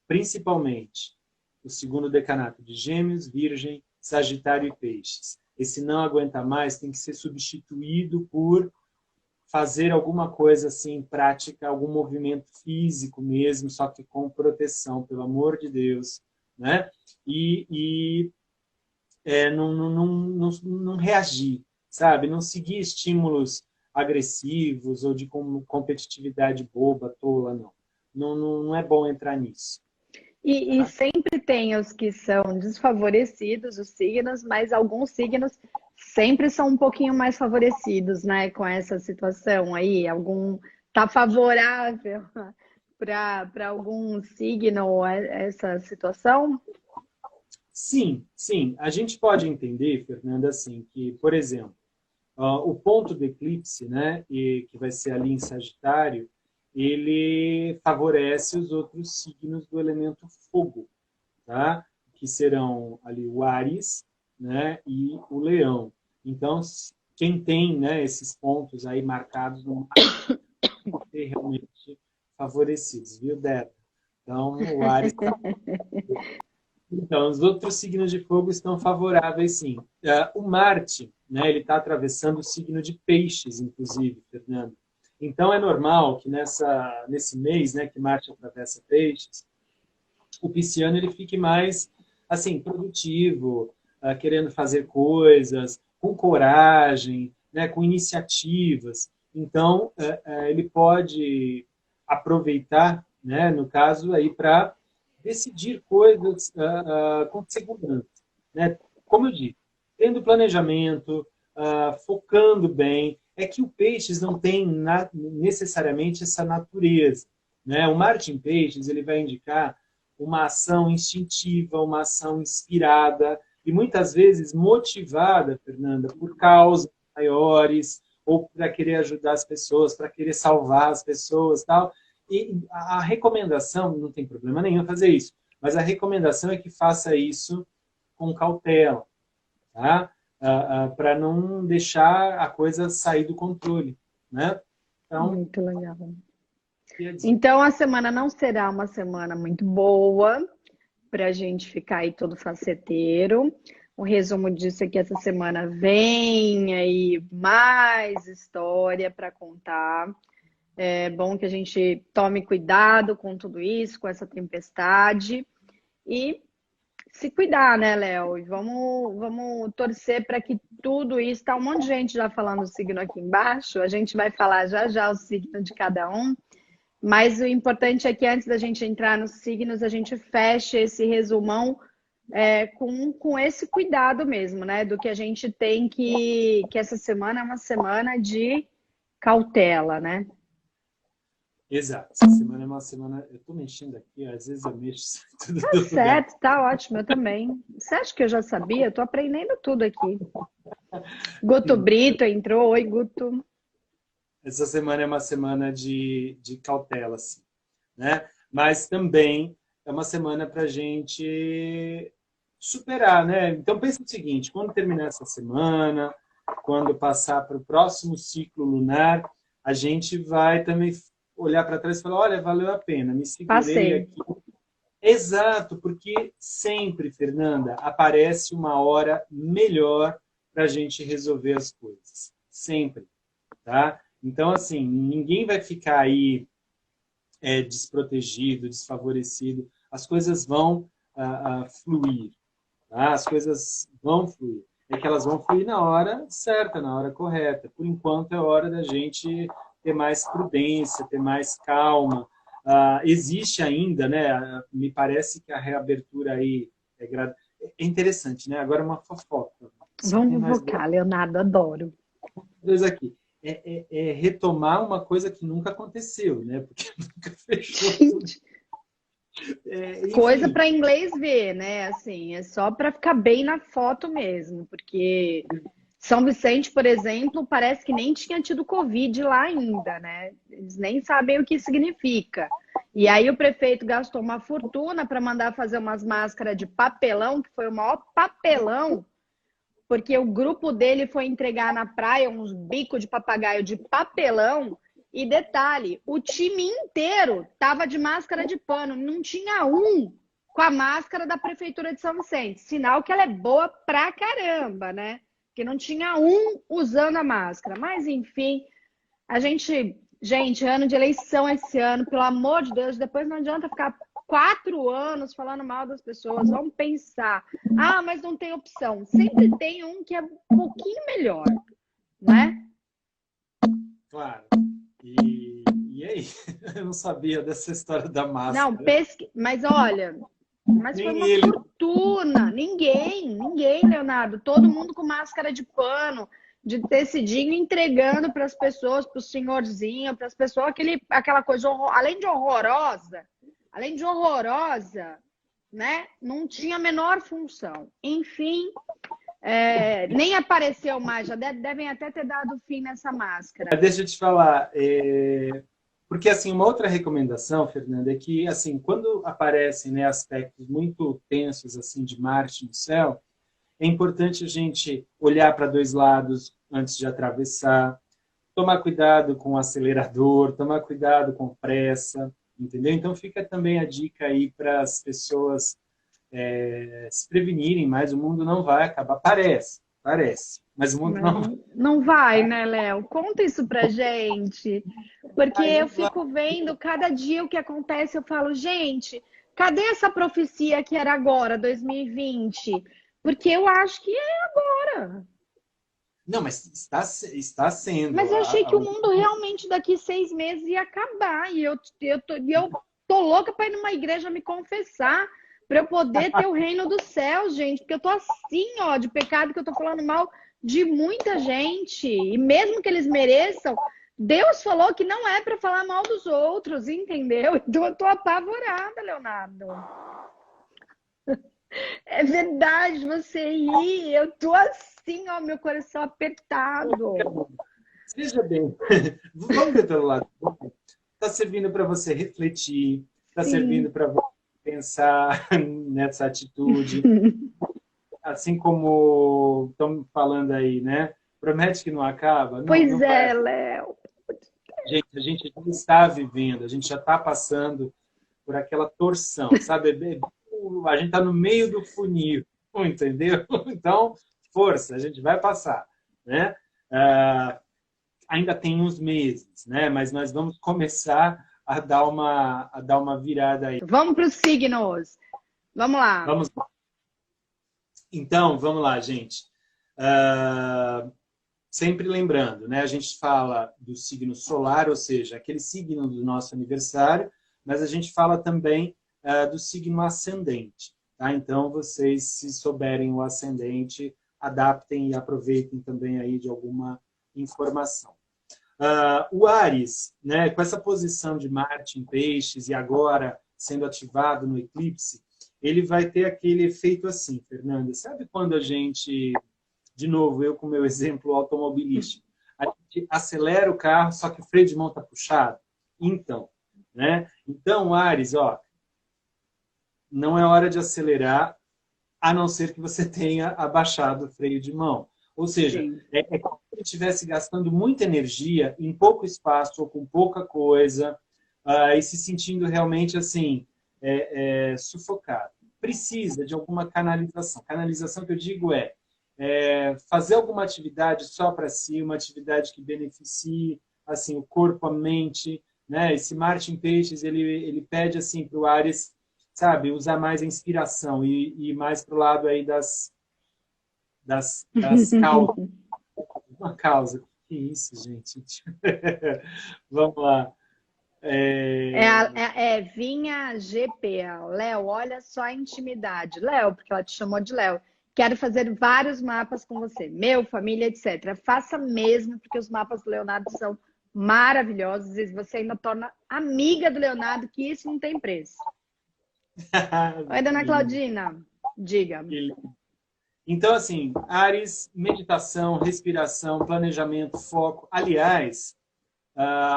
principalmente o segundo decanato de Gêmeos, Virgem, Sagitário e Peixes. Esse não aguenta mais tem que ser substituído por fazer alguma coisa assim prática, algum movimento físico mesmo, só que com proteção, pelo amor de Deus, né? Não reagir, sabe? Não seguir estímulos agressivos ou de competitividade boba, tola, não. Não é bom entrar nisso. E sempre tem os que são desfavorecidos, os signos, mas alguns signos sempre são um pouquinho mais favorecidos, né, com essa situação aí. Algum tá favorável para algum signo essa situação? Sim, sim. A gente pode entender, Fernanda, assim, que, por exemplo, o ponto do eclipse, né, que vai ser ali em Sagitário, ele favorece os outros signos do elemento fogo, tá? Que serão ali o Áries, né, e o Leão. Então, quem tem, né, esses pontos aí marcados no mapa, vão ser realmente favorecidos, viu, Débora? Então, o Áries está... Então, os outros signos de fogo estão favoráveis, sim. O Marte, né, ele está atravessando o signo de Peixes, inclusive, Fernando. Então, é normal que nesse mês, né, que Marte atravessa Peixes, o pisciano ele fique mais assim produtivo, querendo fazer coisas, com coragem, né, com iniciativas. Então, ele pode aproveitar, né, no caso, aí para decidir coisas com segurança. Né? Como eu disse, tendo planejamento, focando bem, é que o Peixes não tem necessariamente essa natureza. Né? O Marte em Peixes ele vai indicar uma ação instintiva, uma ação inspirada e muitas vezes motivada, Fernanda, por causas maiores ou para querer ajudar as pessoas, para querer salvar as pessoas, tal. E a recomendação, não tem problema nenhum fazer isso, mas a recomendação é que faça isso com cautela, tá? Para não deixar a coisa sair do controle, né? Então, Muito legal. queria dizer. Então, a semana não será uma semana muito boa para a gente ficar aí todo faceteiro. O resumo disso é que essa semana vem aí mais história para contar. É bom que a gente tome cuidado com tudo isso, com essa tempestade. E se cuidar, né, Léo? E vamos torcer para que tudo isso. Tá um monte de gente já falando o signo aqui embaixo. A gente vai falar já já o signo de cada um. Mas o importante é que antes da gente entrar nos signos, a gente feche esse resumão com esse cuidado mesmo, né? Do que a gente tem que essa semana é uma semana de cautela, né? Exato. Essa semana é uma semana... Eu tô mexendo aqui, às vezes eu mexo tudo Tá do lugar. certo, tá ótimo, eu também. Você acha que eu já sabia? Eu tô aprendendo tudo aqui. Guto Brito entrou. Oi, Guto. Essa semana é uma semana de cautela, assim, né? Mas também é uma semana para a gente superar, né? Então, pensa o seguinte, quando terminar essa semana, quando passar para o próximo ciclo lunar, a gente vai também olhar para trás e falar, olha, valeu a pena, me segurei Passei. aqui. Exato, porque sempre, Fernanda, aparece uma hora melhor para a gente resolver as coisas. Sempre, tá? Então, assim, ninguém vai ficar aí desprotegido, desfavorecido. As coisas vão fluir, tá? As coisas vão fluir. É que elas vão fluir na hora certa, na hora correta. Por enquanto, é hora da gente ter mais prudência, ter mais calma. Existe ainda, né? Me parece que a reabertura aí é interessante, né? Agora uma fofoca. Vamos focar, Leonardo, adoro. Dois aqui. Retomar uma coisa que nunca aconteceu, né? Porque nunca fechou tudo. Coisa para inglês ver, né? Assim, é só para ficar bem na foto mesmo, porque São Vicente, por exemplo, parece que nem tinha tido Covid lá ainda, né? Eles nem sabem o que significa. E aí o prefeito gastou uma fortuna para mandar fazer umas máscaras de papelão, que foi o maior papelão, porque o grupo dele foi entregar na praia uns bicos de papagaio de papelão. E detalhe, o time inteiro tava de máscara de pano, não tinha um com a máscara da Prefeitura de São Vicente. Sinal que ela é boa pra caramba, né? Que não tinha um usando a máscara. Mas, enfim, Gente, ano de eleição esse ano, pelo amor de Deus, depois não adianta ficar 4 anos falando mal das pessoas. Vamos pensar. Ah, mas não tem opção. Sempre tem um que é um pouquinho melhor, né? Claro. E aí? Eu não sabia dessa história da máscara. Não, mas olha, mas foi uma fortuna. Ninguém, Leonardo. Todo mundo com máscara de pano, de tecidinho, entregando para as pessoas, para o senhorzinho, para as pessoas, aquela coisa, além de horrorosa, né? Não tinha a menor função. Enfim, nem apareceu mais, já devem até ter dado fim nessa máscara. Deixa eu te falar, porque assim, uma outra recomendação, Fernanda, é que assim, quando aparecem, né, aspectos muito tensos assim de Marte no céu, é importante a gente olhar para dois lados antes de atravessar, tomar cuidado com o acelerador, tomar cuidado com pressa, entendeu? Então fica também a dica aí para as pessoas se prevenirem, mas o mundo não vai acabar. Parece, mas o mundo não vai, né, Léo? Conta isso pra gente, porque eu fico vendo cada dia o que acontece, eu falo, gente, cadê essa profecia que era agora, 2020? Porque eu acho que é agora. Não, mas está sendo. Mas eu achei que o mundo realmente daqui 6 meses ia acabar, e eu tô louca para ir numa igreja me confessar, para eu poder ter o reino dos céus, gente, porque eu tô assim, ó, de pecado, que eu tô falando mal de muita gente, e mesmo que eles mereçam, Deus falou que não é para falar mal dos outros, entendeu? Então eu tô apavorada, Leonardo. É verdade, você ri, eu tô assim, ó, meu coração apertado. Seja bem, vamos ver pelo lado. Está servindo para você refletir, está servindo para você pensar nessa atitude. Assim como estamos falando aí, né? Promete que não acaba? Não, pois não é, Léo. Gente, a gente já está vivendo, a gente já está passando por aquela torção, sabe? A gente está no meio do funil, entendeu? Então, força, a gente vai passar, né? Ainda tem uns meses, né? Mas nós vamos começar a dar uma virada aí. Vamos para os signos. Vamos lá. Vamos lá. Então, vamos lá, gente. Ah, sempre lembrando, né? A gente fala do signo solar, ou seja, aquele signo do nosso aniversário, mas a gente fala também do signo ascendente. Tá? Então, vocês, se souberem o ascendente, adaptem e aproveitem também aí de alguma informação. O Áries, né, com essa posição de Marte em Peixes e agora sendo ativado no eclipse, ele vai ter aquele efeito assim, Fernanda. Sabe quando a gente, de novo, eu com o meu exemplo automobilístico, a gente acelera o carro, só que o freio de mão está puxado? Então, né? Então, Áries, ó, não é hora de acelerar, a não ser que você tenha abaixado o freio de mão. Ou seja, é como se ele estivesse gastando muita energia em pouco espaço ou com pouca coisa, e se sentindo realmente assim, sufocado. Precisa de alguma canalização. Canalização que eu digo fazer alguma atividade só para si, uma atividade que beneficie assim, o corpo, a mente. Né? Esse Martin Peixes, ele pede assim, para o Áries, sabe, usar mais a inspiração e mais para o lado aí das causas. Uma causa. Que isso, gente? Vamos lá. Vinha GP. Léo, olha só a intimidade. Léo, porque ela te chamou de Léo. Quero fazer vários mapas com você. Meu, família, etc. Faça mesmo, porque os mapas do Leonardo são maravilhosos. E você ainda torna amiga do Leonardo, que isso não tem preço. Oi, dona Claudina. Diga. Então, assim, Áries, meditação, respiração, planejamento, foco. Aliás,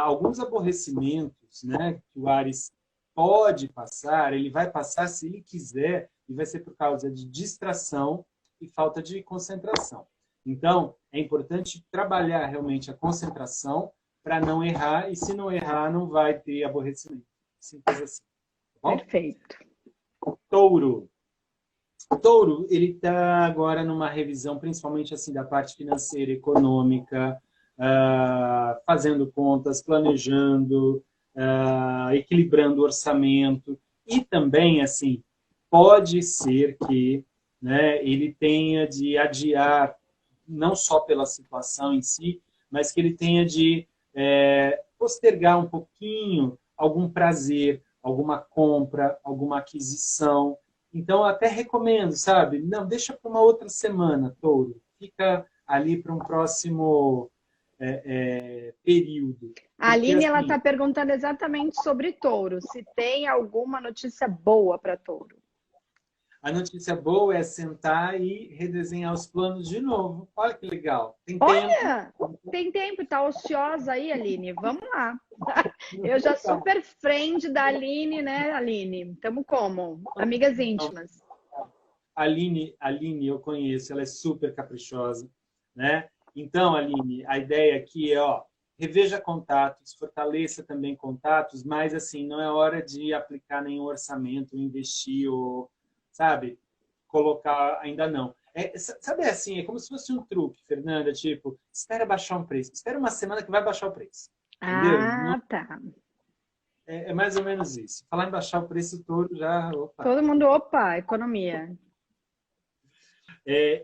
alguns aborrecimentos, né, que o Áries pode passar, ele vai passar se ele quiser, e vai ser por causa de distração e falta de concentração. Então, é importante trabalhar realmente a concentração para não errar, e se não errar, não vai ter aborrecimento. Simples assim. Tá bom? Perfeito. Touro. Touro, ele está agora numa revisão, principalmente assim da parte financeira, econômica, fazendo contas, planejando, equilibrando o orçamento. E também, assim, pode ser que, né, ele tenha de adiar, não só pela situação em si, mas que ele tenha de postergar um pouquinho algum prazer, alguma compra, alguma aquisição. Então, eu até recomendo, sabe? Não, deixa para uma outra semana, Touro. Fica ali para um próximo período. A Aline, assim, ela está perguntando exatamente sobre Touro. Se tem alguma notícia boa para Touro. A notícia boa é sentar e redesenhar os planos de novo. Olha que legal. Tem Olha, tempo. tem tempo. Está ociosa aí, Aline. Vamos lá. Eu já super friend da Aline, né, Aline? Estamos como? Amigas íntimas. Aline, eu conheço, ela é super caprichosa, né? Então, Aline, a ideia aqui é, reveja contatos, fortaleça também contatos, mas, assim, não é hora de aplicar nenhum orçamento, investir ou, sabe, colocar, ainda não. Sabe assim, é como se fosse um truque, Fernanda, tipo, espera baixar um preço, espera uma semana que vai baixar o preço, entendeu? Ah, tá. É mais ou menos isso. Falar em baixar o preço todo já, opa. Todo mundo, opa, economia.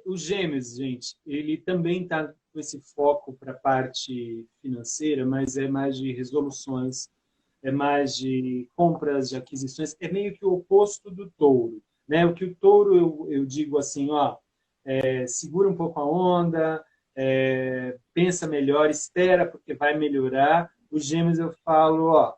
Os Gêmeos, gente, ele também está com esse foco para a parte financeira, mas é mais de resoluções, é mais de compras, de aquisições, é meio que o oposto do Touro. Né? O que o Touro, eu digo assim, segura um pouco a onda, pensa melhor, espera porque vai melhorar. Os Gêmeos eu falo,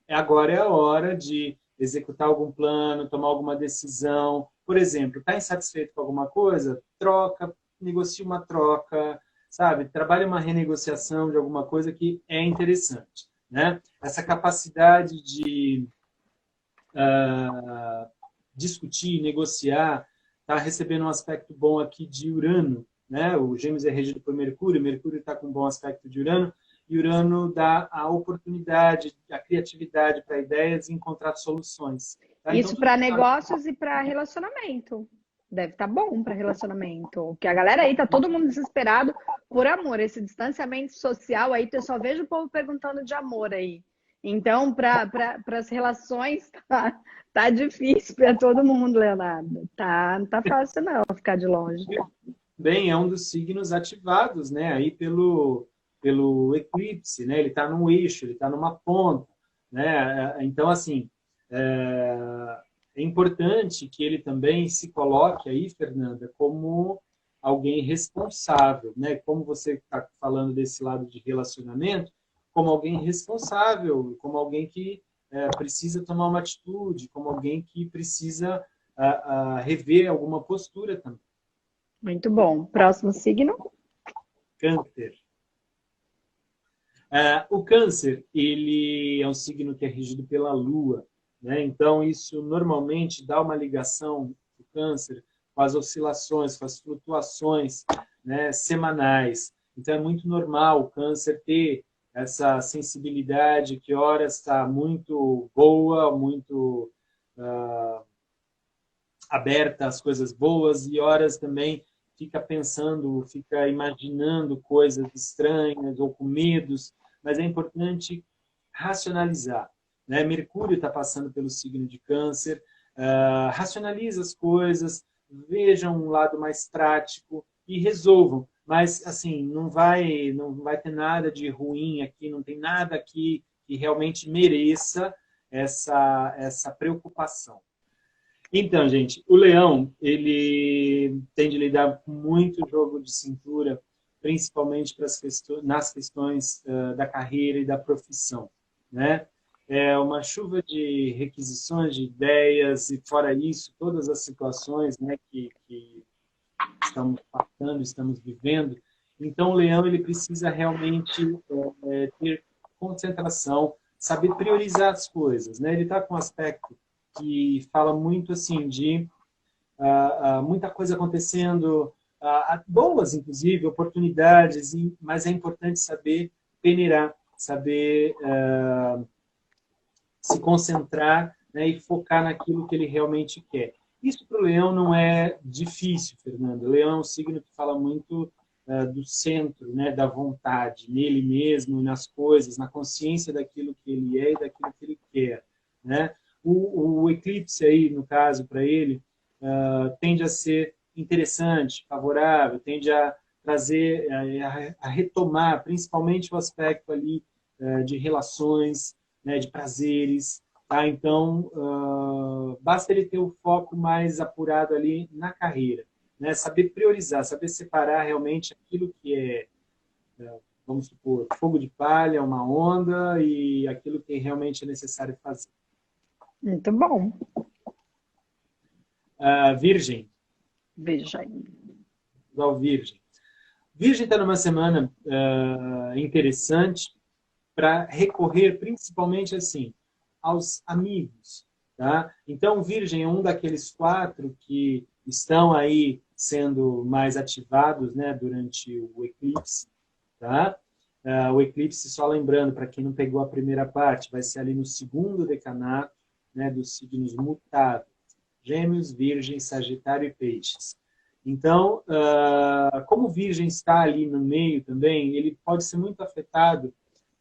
agora é a hora de executar algum plano, tomar alguma decisão. Por exemplo, está insatisfeito com alguma coisa? Troca, negocia uma troca, sabe? Trabalha uma renegociação de alguma coisa que é interessante. Né? Essa capacidade de discutir, negociar, está recebendo um aspecto bom aqui de Urano. Né? O Gêmeos é regido por Mercúrio, Mercúrio está com um bom aspecto de Urano, e Urano dá a oportunidade, a criatividade para ideias e encontrar soluções. Tá? Isso para negócios e para relacionamento. Deve estar bom para relacionamento. Porque a galera aí tá todo mundo desesperado por amor. Esse distanciamento social aí, eu só vejo o povo perguntando de amor aí. Então, para as relações, tá difícil para todo mundo, Leonardo. Não tá fácil não ficar de longe. Bem, é um dos signos ativados, né? Aí pelo eclipse, né? Ele está num eixo, ele está numa ponta, né? Então, assim, é importante que ele também se coloque aí, Fernanda, como alguém responsável, né? Como você está falando desse lado de relacionamento, como alguém responsável, como alguém que precisa tomar uma atitude, como alguém que precisa rever alguma postura também. Muito bom. Próximo signo? Câncer. O câncer, ele é um signo que é regido pela lua, né? Então, isso normalmente dá uma ligação do câncer com as oscilações, com as flutuações, né, semanais. Então, é muito normal o câncer ter essa sensibilidade que horas está muito boa, muito aberta às coisas boas e horas também fica pensando, fica imaginando coisas estranhas ou com medos, mas é importante racionalizar, né? Mercúrio está passando pelo signo de Câncer, racionaliza as coisas, vejam um lado mais prático e resolvam. Mas, assim, não vai ter nada de ruim aqui, não tem nada aqui que realmente mereça essa preocupação. Então, gente, o leão, ele tem de lidar com muito jogo de cintura, principalmente nas questões da carreira e da profissão, né? É uma chuva de requisições, de ideias, e fora isso, todas as situações, né, que estamos passando, estamos vivendo. Então, o leão, ele precisa realmente ter concentração, saber priorizar as coisas, né? Ele está com um aspecto que fala muito assim de muita coisa acontecendo, boas inclusive, oportunidades, mas é importante saber peneirar, saber se concentrar, né, e focar naquilo que ele realmente quer. Isso para o leão não é difícil, Fernando. O leão é um signo que fala muito do centro, né, da vontade, nele mesmo, nas coisas, na consciência daquilo que ele é e daquilo que ele quer, né? O eclipse aí, no caso, para ele, tende a ser interessante, favorável, tende a trazer, a retomar, principalmente o aspecto ali de relações, né, de prazeres, tá? Então, basta ele ter o foco mais apurado ali na carreira, né? Saber priorizar, saber separar realmente aquilo que vamos supor, fogo de palha, uma onda e aquilo que realmente é necessário fazer. Muito bom. Virgem. Veja aí. Igual Virgem. Virgem está numa semana interessante para recorrer principalmente assim aos amigos, tá? Então, Virgem é um daqueles 4 que estão aí sendo mais ativados, né, durante o eclipse, tá? O eclipse, só lembrando, para quem não pegou a primeira parte, vai ser ali no segundo decanato, né, dos signos mutáveis, Gêmeos, Virgem, Sagitário e Peixes. Então, como Virgem está ali no meio também, ele pode ser muito afetado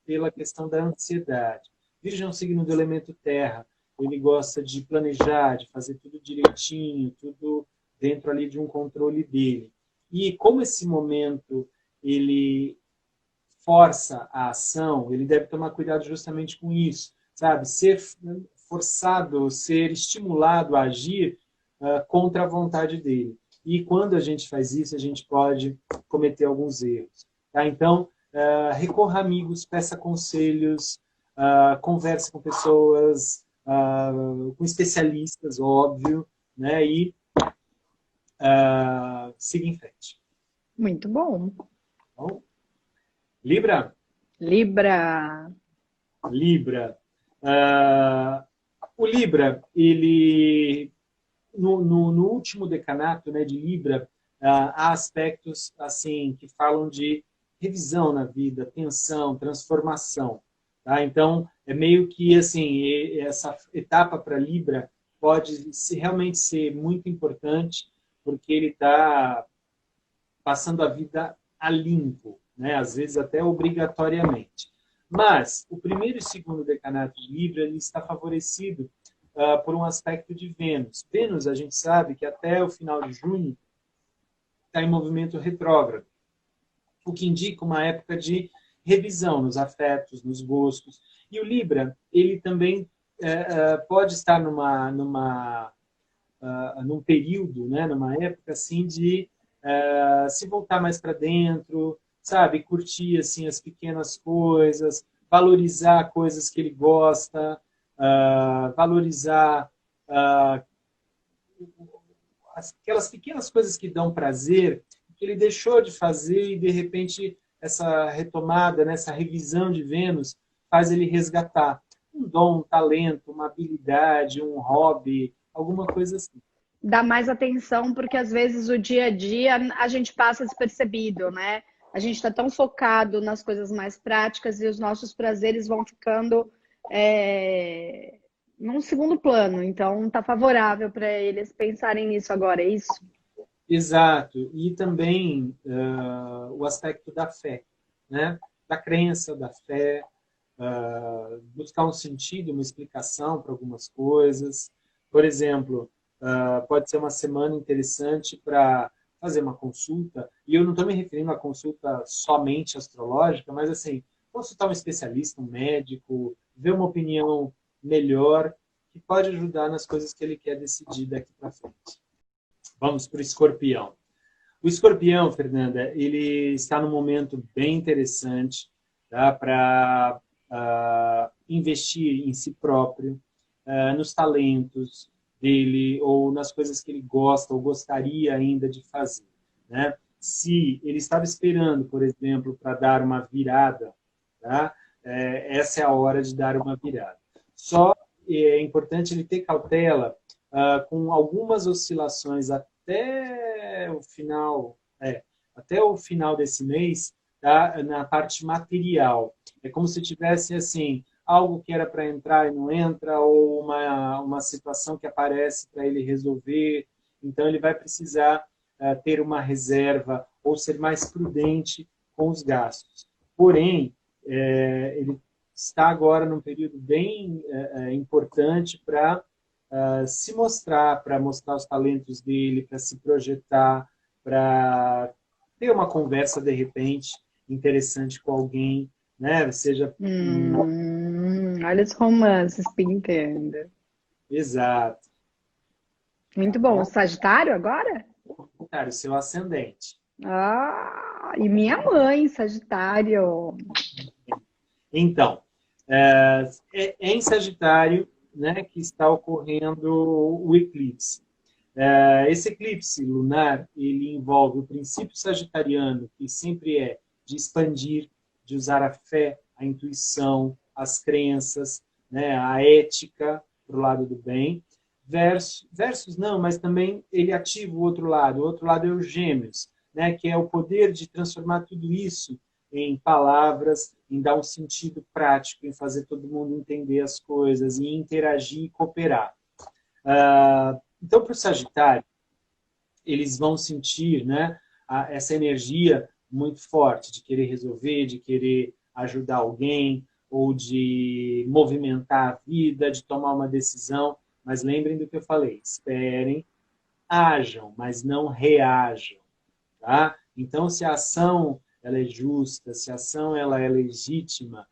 pela questão da ansiedade. Virgem é um signo do elemento terra, ele gosta de planejar, de fazer tudo direitinho, tudo dentro ali de um controle dele. E como esse momento ele força a ação, ele deve tomar cuidado justamente com isso, sabe? Ser forçado, ser estimulado a agir contra a vontade dele. E quando a gente faz isso, a gente pode cometer alguns erros. Tá? Então, recorra a amigos, peça conselhos, converse com pessoas, com especialistas, óbvio, né? E siga em frente. Muito bom. Bom, Libra? Libra. Libra. O Libra, ele no último decanato, né, de Libra, há aspectos assim que falam de revisão na vida, tensão, transformação. Tá? Então, é meio que assim, essa etapa para Libra pode realmente ser muito importante, porque ele está passando a vida a limpo, né? Às vezes até obrigatoriamente. Mas o primeiro e segundo decanato de Libra ele está favorecido por um aspecto de Vênus. Vênus, a gente sabe que até o final de junho está em movimento retrógrado, o que indica uma época de revisão nos afetos, nos gostos. E o Libra, ele também pode estar num período, né, numa época assim de se voltar mais para dentro, sabe, curtir assim as pequenas coisas, valorizar coisas que ele gosta, valorizar aquelas pequenas coisas que dão prazer, que ele deixou de fazer e de repente essa retomada, né, essa revisão de Vênus faz ele resgatar um dom, um talento, uma habilidade, um hobby, alguma coisa assim. Dá mais atenção, porque às vezes o dia a dia a gente passa despercebido, né? A gente está tão focado nas coisas mais práticas e os nossos prazeres vão ficando num segundo plano. Então, está favorável para eles pensarem nisso agora, é isso? Exato. E também o aspecto da fé, né? Da crença, da fé, buscar um sentido, uma explicação para algumas coisas. Por exemplo, pode ser uma semana interessante para fazer uma consulta, e eu não estou me referindo a consulta somente astrológica, mas assim, consultar um especialista, um médico, ver uma opinião melhor, que pode ajudar nas coisas que ele quer decidir daqui para frente. Vamos para o Escorpião. O Escorpião, Fernanda, ele está num momento bem interessante, tá, para investir em si próprio, nos talentos dele ou nas coisas que ele gosta ou gostaria ainda de fazer, né? Se ele estava esperando, por exemplo, para dar uma virada, tá? Essa é a hora de dar uma virada. Só é importante ele ter cautela com algumas oscilações até o final desse mês, tá? Na parte material. É como se tivesse assim algo que era para entrar e não entra, ou uma situação que aparece para ele resolver. Então, ele vai precisar ter uma reserva ou ser mais prudente com os gastos. Porém, ele está agora num período bem importante para se mostrar, para mostrar os talentos dele, para se projetar, para ter uma conversa, de repente, interessante com alguém, né? Seja... Olha os romances pintando. Exato. Muito bom. Sagitário agora? Cara, o seu ascendente. Ah, e minha mãe, Sagitário. Então, é em Sagitário, né, que está ocorrendo o eclipse. Esse eclipse lunar, ele envolve o princípio sagitariano, que sempre é de expandir, de usar a fé, a intuição, as crenças, né, a ética para o lado do bem, versus não, mas também ele ativa o outro lado é o Gêmeos, né, que é o poder de transformar tudo isso em palavras, em dar um sentido prático, em fazer todo mundo entender as coisas, em interagir e cooperar. Então, para o Sagitário, eles vão sentir, né, essa energia muito forte de querer resolver, de querer ajudar alguém, ou de movimentar a vida, de tomar uma decisão. Mas lembrem do que eu falei, esperem, ajam, mas não reajam. Tá? Então, se a ação ela é justa, se a ação ela é legítima,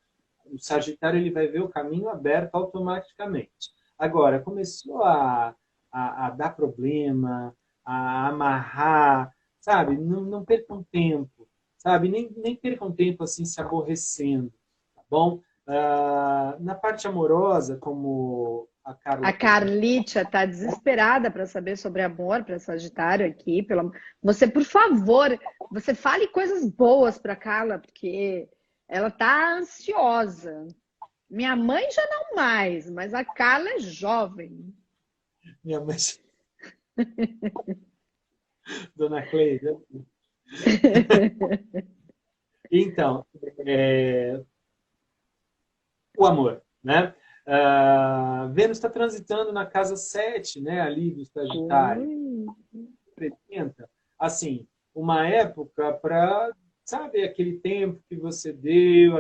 o Sagitário ele vai ver o caminho aberto automaticamente. Agora, começou a dar problema, a amarrar, sabe? Não percam tempo, sabe? Nem percam tempo assim se aborrecendo, tá bom? Na parte amorosa, como a Carla... A Carlitia está desesperada para saber sobre amor para Sagitário aqui. Você, por favor, você fale coisas boas para Carla, porque ela está ansiosa. Minha mãe já não mais, mas a Carla é jovem. Minha mãe... Dona Cleide. Então, o amor, né? Vênus está transitando na casa 7, né, ali do Sagitário. Representa, assim, uma época para, sabe, aquele tempo que você deu,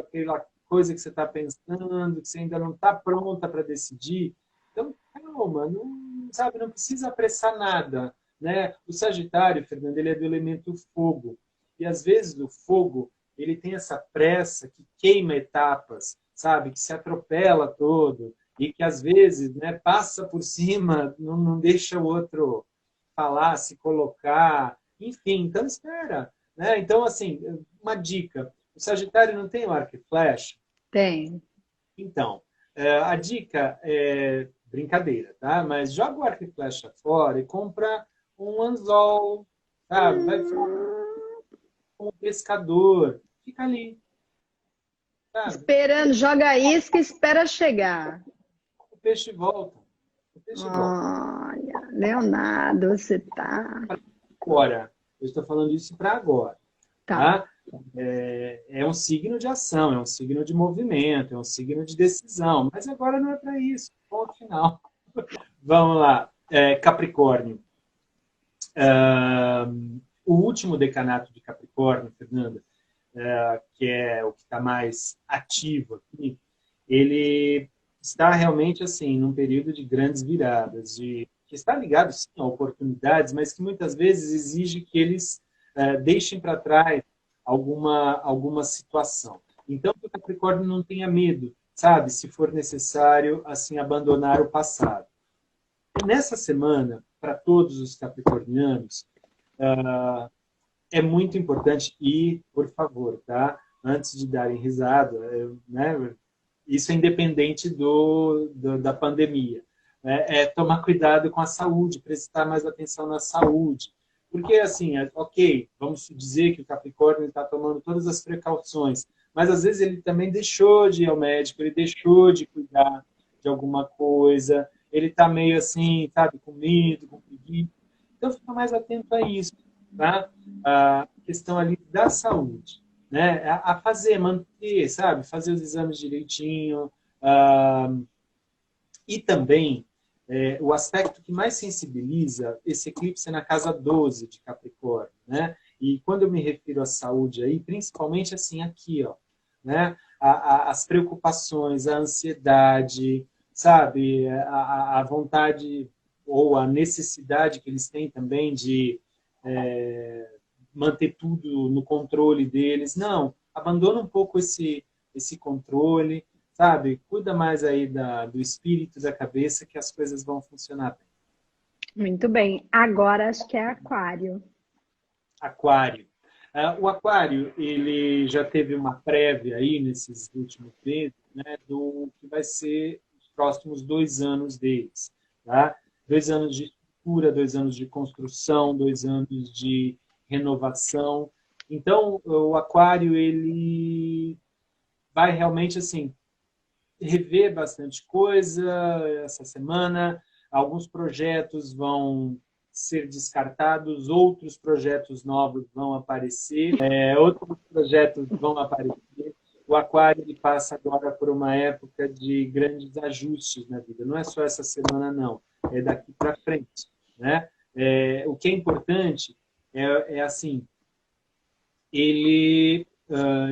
coisa que você está pensando, que você ainda não está pronta para decidir. Então, calma, não, sabe, não precisa apressar nada, né? O Sagitário, Fernando, ele é do elemento fogo. E às vezes o fogo, ele tem essa pressa que queima etapas, sabe? Que se atropela todo e que às vezes, né, passa por cima, não deixa o outro falar, se colocar, enfim, então espera, né? Então, assim, uma dica, o Sagitário não tem o arco e flecha? Tem. Então, a dica é brincadeira, tá? Mas joga o arco e flecha fora e compra um anzol, sabe? Vai com um pescador, fica ali, sabe? Esperando, joga a isca e espera chegar. O peixe volta, o peixe volta. Olha, Leonardo, você tá. Agora, eu estou falando isso para agora, Tá. tá? É um signo de ação, é um signo de movimento, é um signo de decisão, mas agora não é para isso, ponto final. Vamos lá, Capricórnio. O último decanato de Capricórnio, Fernanda, que é o que está mais ativo aqui, ele está realmente assim num período de grandes viradas, que está ligado sim a oportunidades, mas que muitas vezes exige que eles deixem para trás alguma situação. Então, que o Capricórnio não tenha medo, sabe, se for necessário assim abandonar o passado. E nessa semana, para todos os capricornianos, é muito importante e, por favor, tá? Antes de darem risada, né? Isso é independente da pandemia. Tomar cuidado com a saúde, prestar mais atenção na saúde. Porque, assim, ok, vamos dizer que o Capricórnio está tomando todas as precauções, mas às vezes ele também deixou de ir ao médico, ele deixou de cuidar de alguma coisa, ele está meio assim, sabe, com medo, com preguiça. Então, fica mais atento a isso, tá? A questão ali da saúde, né? A fazer, manter, sabe? Fazer os exames direitinho. E também, o aspecto que mais sensibiliza, esse eclipse é na casa 12 de Capricórnio, né? E quando eu me refiro à saúde aí, principalmente assim aqui, ó, né? As preocupações, a ansiedade, sabe? A vontade ou a necessidade que eles têm também de manter tudo no controle deles. Não, abandona um pouco esse controle, sabe? Cuida mais aí do espírito, da cabeça, que as coisas vão funcionar bem. Muito bem. Agora acho que é Aquário. Aquário. O Aquário, ele já teve uma prévia aí nesses últimos meses, né, do que vai ser os próximos 2 anos deles, tá? 2 anos de estrutura, 2 anos de construção, 2 anos de renovação. Então, o Aquário, ele vai realmente, assim, rever bastante coisa essa semana. Alguns projetos vão ser descartados, outros projetos novos vão aparecer, outros projetos vão aparecer. O Aquário ele passa agora por uma época de grandes ajustes na vida. Não é só essa semana, não. É daqui para frente, né? O que é importante assim, ele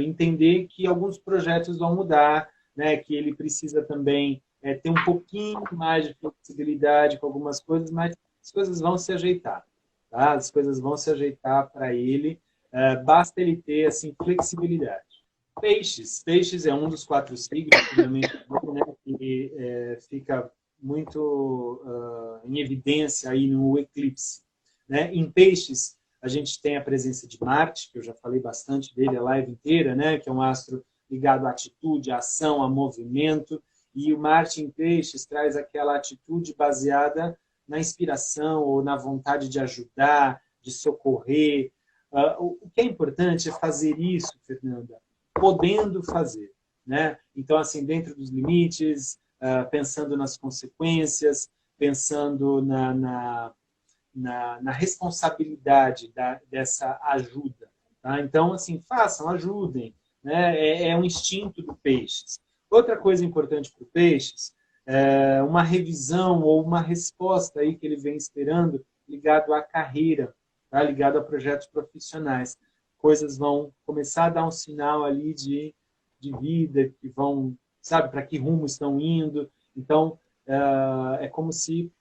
entender que alguns projetos vão mudar, né? Que ele precisa também ter um pouquinho mais de flexibilidade com algumas coisas, mas as coisas vão se ajeitar, tá? As coisas vão se ajeitar para ele, basta ele ter assim flexibilidade. Peixes é um dos 4 signos, né, que fica muito em evidência aí no eclipse, né? Em Peixes a gente tem a presença de Marte, que eu já falei bastante dele a live inteira, né? Que é um astro ligado à atitude, à ação, a movimento. E o Marte em Peixes traz aquela atitude baseada na inspiração ou na vontade de ajudar, de socorrer. O que é importante é fazer isso, Fernanda, podendo fazer, né? Então, assim, dentro dos limites, pensando nas consequências, pensando na responsabilidade dessa ajuda. Tá? Então, assim, façam, ajudem. Né? É um instinto do Peixes. Outra coisa importante para o Peixes é uma revisão ou uma resposta aí que ele vem esperando ligado à carreira, tá? Ligado a projetos profissionais. Coisas vão começar a dar um sinal ali de de vida, que vão, sabe, para que rumo estão indo. Então, é como se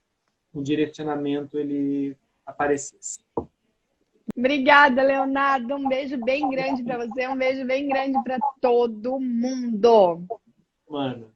um direcionamento ele aparecesse. Obrigada, Leonardo. Um beijo bem grande para você, um beijo bem grande para todo mundo. Mano,